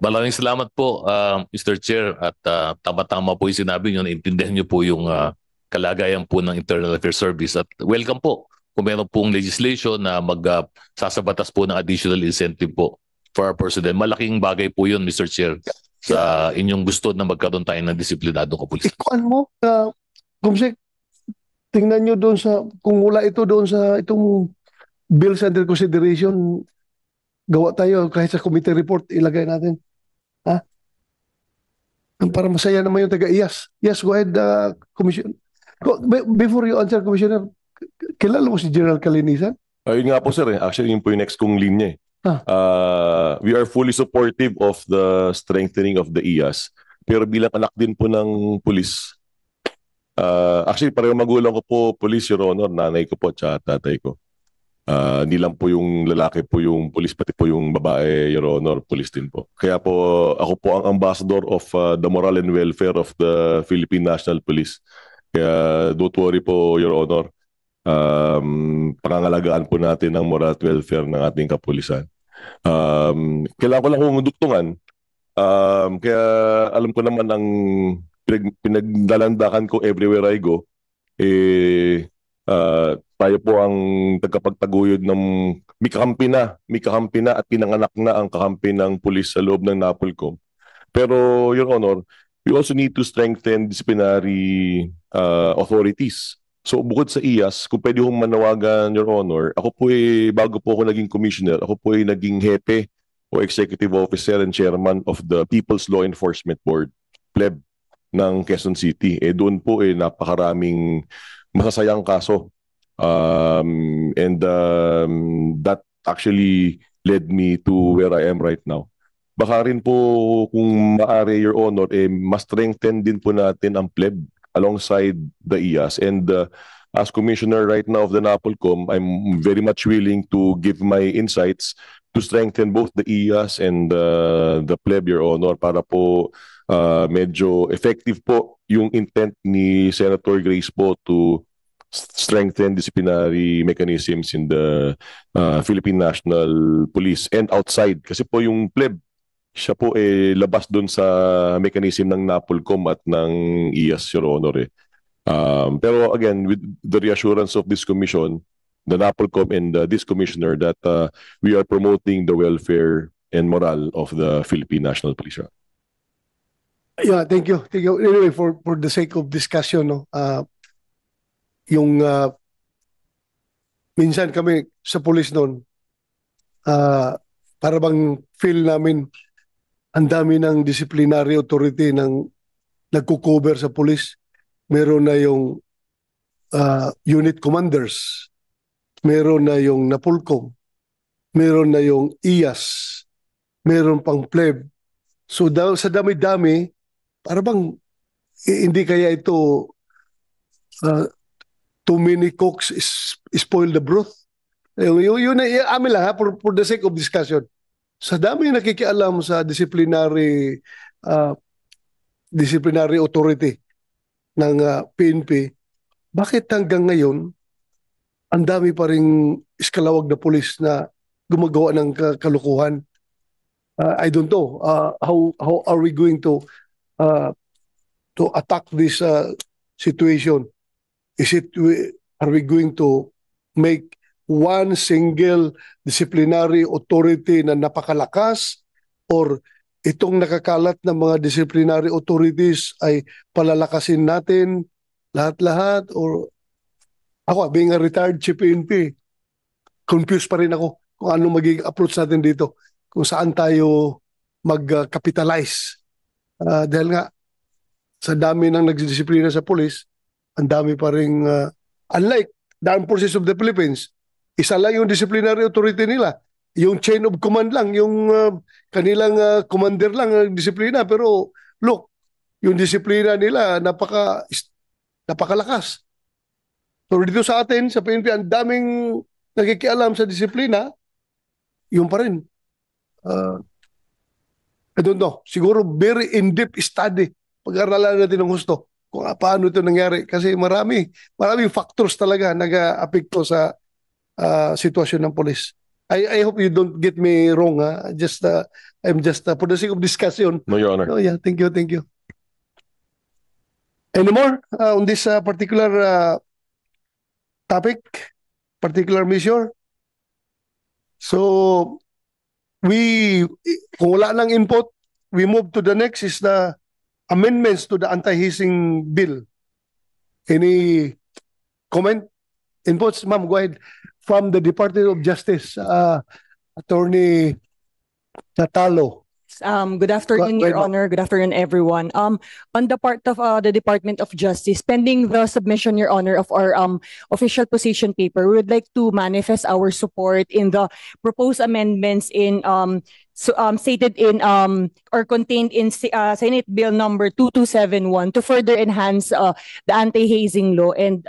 Maraming salamat po, Mr. Chair, at tama-tama po yung sinabi nyo, naintindihan nyo po yung kalagayan po ng Internal Affairs Service at welcome po kung meron pong legislation na magsasabatas po ng additional incentive po for our personnel. Malaking bagay po yun, Mr. Chair, sa inyong gusto na magkaroon tayo ng disiplinadong kapulisan. Ikuan mo, Kumsek, tingnan nyo doon sa, kung wala ito doon sa itong bills under consideration, gawa tayo kahit sa committee report, ilagay natin. Para masaya naman yung taga-IAS. Yes, go ahead, Commissioner. Before you answer, Commissioner, kilala mo si General Kalinisan? Yun nga po sir, actually yun po yung next kong linya. We are fully supportive of the strengthening of the IAS. Pero bilang anak din po ng pulis, actually pareho magulang ko po pulis, Your Honor, nanay ko po at tatay ko. Hindi lang po yung lalaki po yung pulis, pati po yung babae, Your Honor, pulis din po. Kaya po ako po ang ambassador of the moral and welfare of the Philippine National Police. Kaya don't worry po, Your Honor. Pangangalagaan po natin ang moral at welfare ng ating kapulisan. Kailangan ko lang kung dugtungan. Kaya alam ko naman ang pinagdalandakan ko everywhere I go, tayo po ang tagapagtaguyod ng may kakampi na at pinanganak na ang kakampi ng pulis sa loob ng NAPOLCOM. Pero, Your Honor, we also need to strengthen disciplinary authorities. So bukod sa IAS, kung pwede kong manawagan, Your Honor, ako po bago po ako naging commissioner, ako po naging hepe o executive officer and chairman of the People's Law Enforcement Board, PLEB, ng Quezon City. Doon po napakaraming masasayang kaso. That actually led me to where I am right now. Baka rin po kung maaari, Your Honor, mas strengthen din po natin ang PLEB alongside the IAS. And as commissioner right now of the NAPOLCOM, I'm very much willing to give my insights to strengthen both the IAS and the PLEB, Your Honor, para po medyo effective po yung intent ni Senator Grace po to strengthen disciplinary mechanisms in the Philippine National Police and outside. Kasi po yung PLEB, siya po labas doon sa mechanism ng NAPOLCOM at ng IAS, Your Honor. Pero again, with the reassurance of this commission, the NAPOLCOM and this commissioner, that we are promoting the welfare and morale of the Philippine National Police. Yeah, thank you. Thank you. Anyway, for the sake of discussion, no, yung minsan kami sa police noon, para bang feel namin ang dami ng disciplinary authority ng nagko-cover sa police. Meron na yung unit commanders, meron na yung NAPOLCOM, meron na yung IAS, meron pang PLEB. So sa dami-dami, para bang hindi kaya ito too many cooks spoil the broth? Yun amin lang, for the sake of discussion. Sa dami nakikialam sa disciplinary authority ng PNP, bakit hanggang ngayon ang dami pa ring iskalawag na pulis na gumagawa ng kalukuhan? I don't know how are we going to attack this situation. Are we going to make one single disciplinary authority na napakalakas, or itong nakakalat ng mga disciplinary authorities ay palalakasin natin lahat-lahat? Or ako, being a retired chief PNP, confused pa rin ako kung ano magiging approach natin dito, kung saan tayo mag-capitalize. Dahil nga sa dami ng nagdisiplina sa police, ang dami pa rin unlike the Armed Forces of the Philippines, isa lang yung disciplinary authority nila. Yung chain of command lang, yung kanilang commander lang ang disiplina. Pero look, yung disiplina nila napakalakas. So dito sa atin, sa PNP, ang daming nakikialam sa disiplina, yun pa rin. I don't know. Siguro very in-depth study. Pag-aralan natin ng gusto kung paano ito nangyari. Kasi maraming factors talaga nag-apekto sa sitwasyon ng police. I hope you don't get me wrong. I'm just for the sake of discussion. No, Your Honor. Oh, yeah, thank you. Any more on this particular topic, particular measure? So, kung wala nang input, we move to the next is the amendments to the anti-hazing bill. Any comment? Inputs? Ma'am, go ahead. From the Department of Justice, Attorney Natalo. Good afternoon, Your Honor. Good afternoon, everyone. On the part of the Department of Justice, pending the submission, Your Honor, of our official position paper, we would like to manifest our support in the proposed amendments in stated in or contained in Senate Bill number 2271 to further enhance the anti-hazing law. And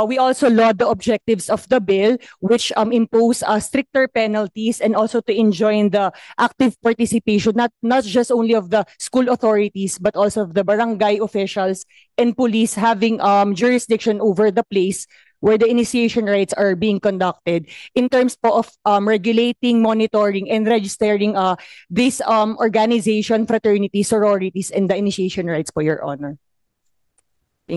we also laud the objectives of the bill, which impose stricter penalties and also to enjoin the active participation, not just only of the school authorities, but also of the barangay officials and police having jurisdiction over the place where the initiation rites are being conducted in terms po of regulating, monitoring, and registering these organization, fraternities, sororities, and the initiation rites po, Your Honor.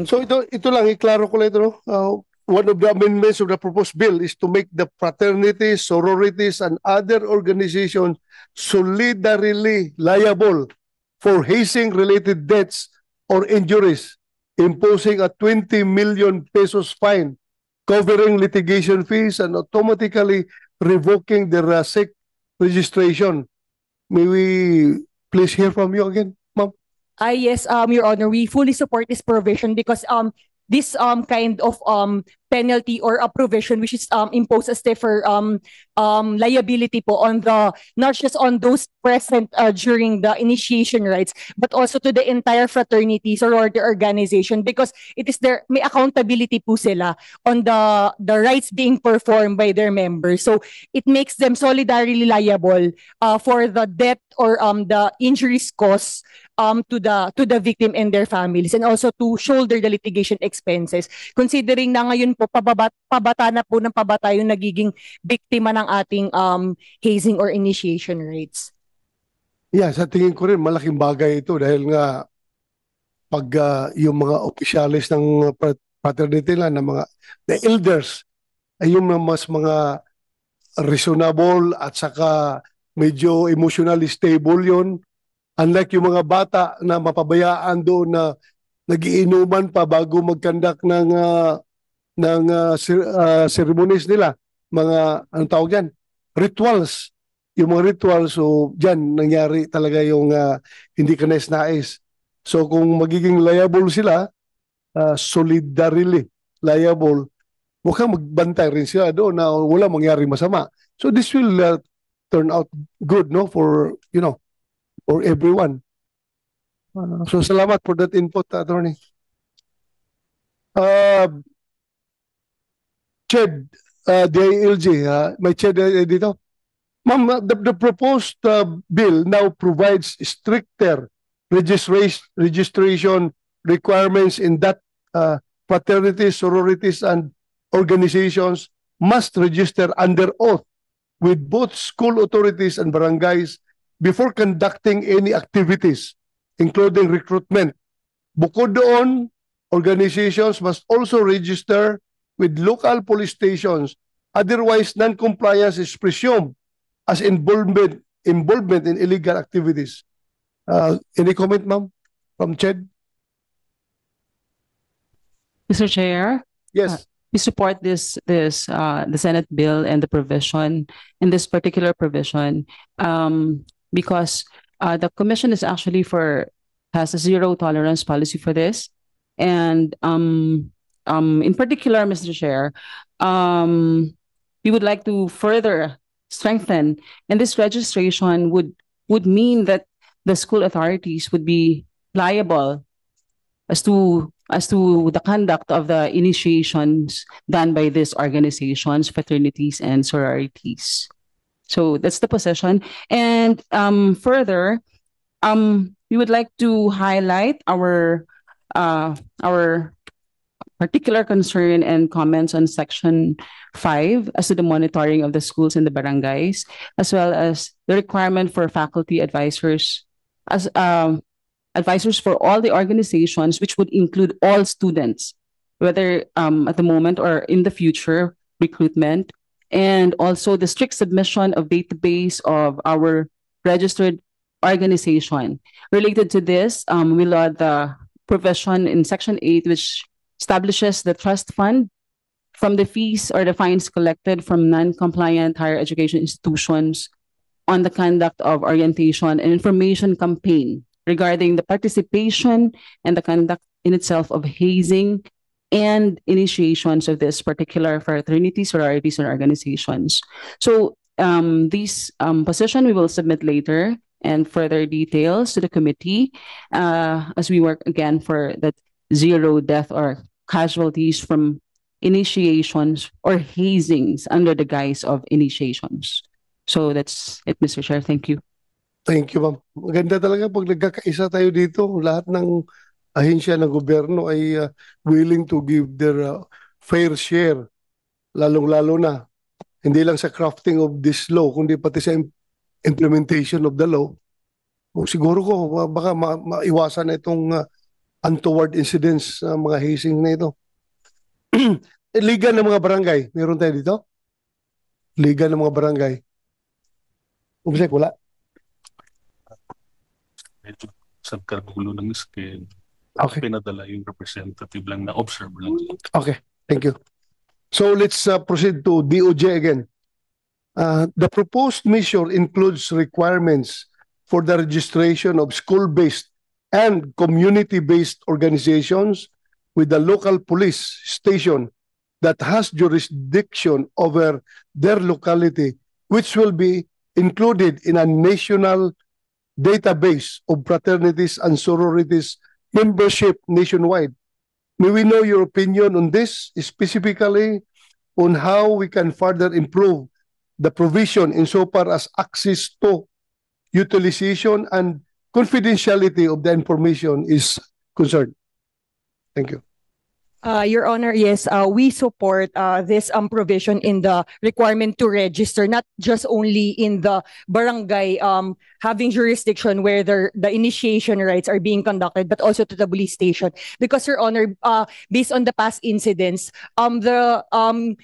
So ito lang, iklaro ko lang ito, no? One of the amendments of the proposed bill is to make the fraternities, sororities, and other organizations solidarily liable for hazing-related deaths or injuries, imposing a 20 million pesos fine, covering litigation fees, and automatically revoking their SEC registration. May we please hear from you again, ma'am? Yes, Your Honor, we fully support this provision because this kind of penalty or a provision which is imposed as stiffer liability po on the not just on those present during the initiation rites but also to the entire fraternity sorority organization because it is their may accountability po sila on the rites being performed by their members, so it makes them solidarily liable for the death or the injuries caused to the victim and their families, and also to shoulder the litigation expenses considering na ngayon po pabata na po ng pabata yung nagiging biktima ng ating hazing or initiation rates. Yeah, sa tingin ko rin malaking bagay ito dahil nga pag yung mga opisyalis ng fraternity lang, ng mga the elders ay yung mas mga reasonable at saka medyo emotionally stable yun. Unlike yung mga bata na mapabayaan doon na nagiinuman pa bago mag-conduct ng ceremonies nila, mga anong tawag yan? Rituals. Yung mga rituals, so dyan nangyari talaga yung hindi kanais-nais. So kung magiging liable sila, solidarily liable, mukhang magbantay rin sila doon na wala mangyari masama. So this will turn out good, no, for for everyone. So salamat for that input, Attorney. Ched, DILG, may Ched dito. Ma'am, the proposed bill now provides stricter registration requirements in that fraternities, sororities, and organizations must register under oath with both school authorities and barangays before conducting any activities, including recruitment. Bukod doon, organizations must also register with local police stations. Otherwise, non-compliance is presumed as involvement in illegal activities. Any comment, ma'am, from Ched? Mr. Chair? Yes. We support the Senate bill and the provision, in this particular provision, because the commission is actually has a zero tolerance policy for this. And in particular, Mr. Chair, we would like to further strengthen, and this registration would mean that the school authorities would be liable as to the conduct of the initiations done by these organizations, fraternities, and sororities. So that's the position. And further, we would like to highlight our particular concern and comments on Section 5 as to the monitoring of the schools and the barangays, as well as the requirement for faculty advisors as advisors for all the organizations, which would include all students, whether at the moment or in the future, recruitment, and also the strict submission of database of our registered organization. Related to this, we laud the provision in Section 8, which establishes the trust fund from the fees or the fines collected from non-compliant higher education institutions on the conduct of orientation and information campaign regarding the participation and the conduct in itself of hazing and initiations of this particular fraternities, sororities, and organizations. So these position we will submit later and further details to the committee as we work again for that zero death or casualties from initiations or hazings under the guise of initiations. So that's it, Mr. Chair. Thank you. Thank you, ma'am. Maganda talaga pag nagkakaisa tayo dito, lahat ng ahensya ng gobyerno ay willing to give their fair share, lalong-lalo na, hindi lang sa crafting of this law, kundi pati sa implementation of the law, siguro ko baka maiwasan na itong untoward incidents, mga hazing na ito. Liga ng mga barangay, meron tayo dito? Liga ng mga barangay. Umsek, wala. Medyo sagkagulo ng skin. Okay. Pinadala yung representative lang na observer lang. Okay, thank you. So let's proceed to DOJ again. The proposed measure includes requirements for the registration of school-based and community-based organizations with the local police station that has jurisdiction over their locality, which will be included in a national database of fraternities and sororities membership nationwide. May we know your opinion on this, specifically on how we can further improve the provision insofar as access to, utilization, and confidentiality of the information is concerned? Thank you. Your Honor, yes, we support this provision in the requirement to register, not just only in the barangay having jurisdiction where the initiation rites are being conducted, but also to the police station. Because, Your Honor, based on the past incidents, yung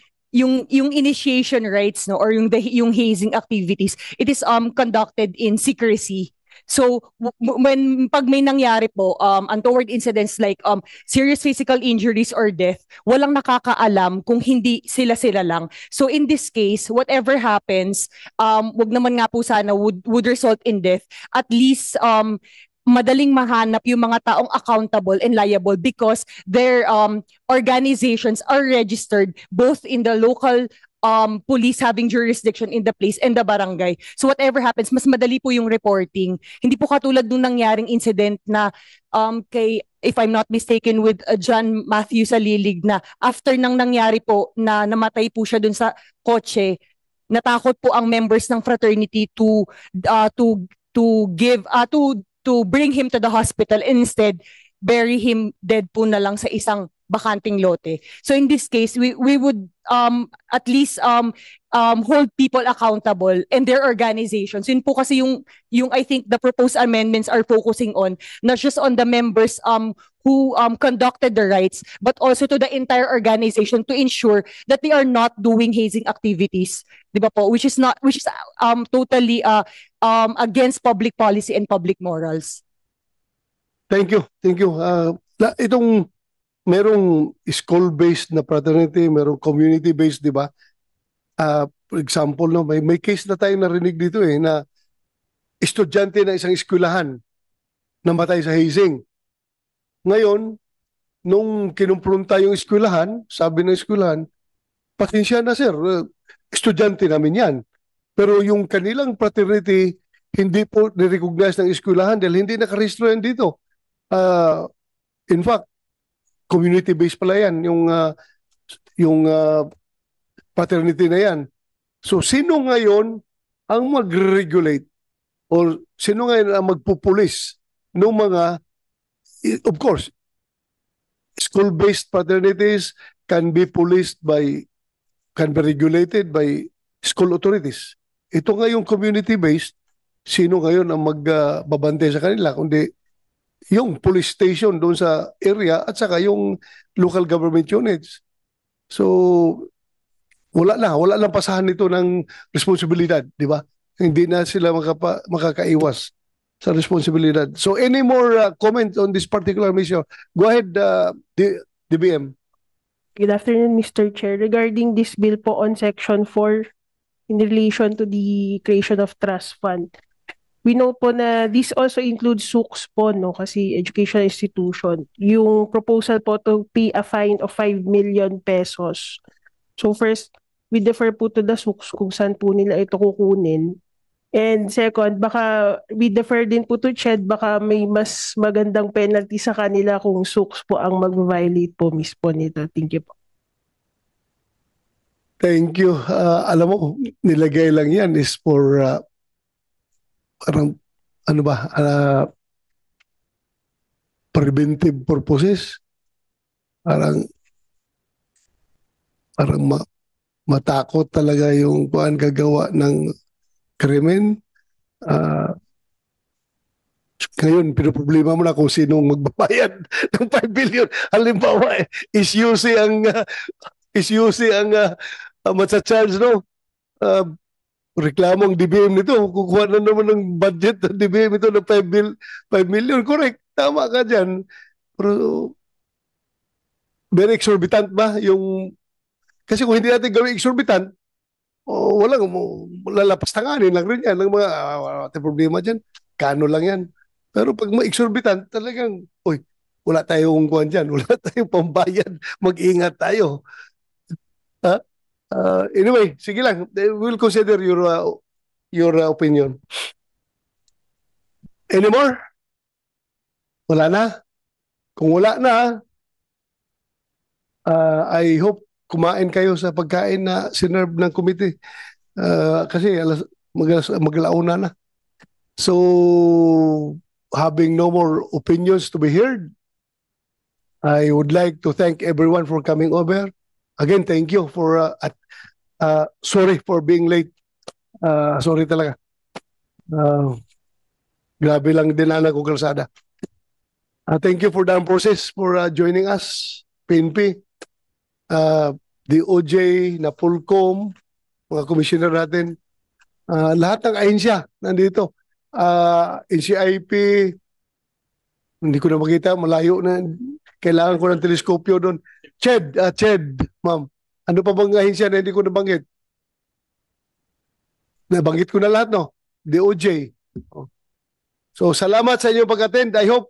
initiation rites, no, or yung hazing activities, it is conducted in secrecy. So pag may nangyari po untoward incidents like serious physical injuries or death, walang nakakaalam kung hindi sila lang. So in this case, whatever happens, wag naman nga po sana would result in death. At least madaling mahanap yung mga taong accountable and liable because their organizations are registered both in the local police having jurisdiction in the place and the barangay. So whatever happens, mas madali po yung reporting. Hindi po katulad nung nangyaring incident na if I'm not mistaken, with John Matthew sa Lilig, na after nang nangyari po na namatay po siya dun sa kotse, natakot po ang members ng fraternity to bring him to the hospital. Instead, bury him dead po na lang sa isang bakanting lote. So in this case, we would at least hold people accountable and their organizations. Yun po kasi yung I think the proposed amendments are focusing on, not just on the members who conducted the rites, but also to the entire organization to ensure that they are not doing hazing activities, di ba po? Which is totally against public policy and public morals. Thank you. Itong merong school-based na fraternity, merong community-based, di ba? For example, no, may case na tayo narinig dito na estudyante na isang eskwelahan namatay sa hazing. Ngayon, nung kinumpronta yung eskwelahan, sabi ng eskwelahan, pasensya na sir, estudyante namin yan. Pero yung kanilang fraternity, hindi po nirecognize ng eskwelahan dahil hindi nakarehistro yan dito. In fact, community-based pala yan, yung fraternity na yan. So, sino ngayon ang mag-regulate or sino ngayon ang magpupulis ng mga, of course, school-based fraternities can be regulated by school authorities. Ito ngayong community-based, sino ngayon ang magbabantay sa kanila, kundi yung police station doon sa area at saka yung local government units. So, wala lang pasahan nito ng responsibilidad, di ba? Hindi na sila makakaiwas sa responsibilidad. So, any more comment on this particular measure? Go ahead, DBM. Good afternoon, Mr. Chair. Regarding this bill po on Section 4 in relation to the creation of trust fund, we know po na this also includes SUKS po, no? Kasi educational institution. Yung proposal po to pay a fine of 5 million pesos. So first, we defer po to the SUKS kung saan po nila ito kukunin. And second, baka we defer din po to CHED, baka may mas magandang penalty sa kanila kung SUKS po ang mag-violate po mismo nito. Thank you po. Thank you. Alam mo, nilagay lang yan is for parang preventive purposes. Parang parang matakot talaga yung kuan gagawa ng krimen. Ngayon, pinoproblema mo na kung sinong magbabayad ng 5 billion. Halimbawa, isyusi ang matcha-charge, no? Reklamong DBM nito, kukuha na naman ng budget ng DBM ito ng 5 million. Correct, tama ka dyan. Pero, very exorbitant ba yung... Kasi kung hindi natin gawing exorbitant, walang lalapastanganin lang rin yan ng mga problema dyan. Kano lang yan. Pero pag ma-exorbitant, talagang, wala tayong kuhan dyan, wala tayong pambayad, mag-ingat tayo. Anyway, sige lang, we'll consider your opinion. Any more? Wala na? Kung wala na, I hope kumain kayo sa pagkain na sinerve ng committee. Kasi maglauna na. So, having no more opinions to be heard, I would like to thank everyone for coming over. Again, thank you for, sorry for being late. Sorry talaga. Grabe lang dinaanan ko kalsada. Thank you for the process for joining us, PNP, DOJ, Napolcom, mga commissioner natin. Lahat ng ahensya nandito. NCIP, hindi ko na makita, malayo na. Kailangan ko ng teleskopyo doon. CHED, ma'am. Ano pa bang ahensya na hindi ko nabanggit? Nabanggit ko na lahat, no? DOJ. So, salamat sa inyong pag-attend. I hope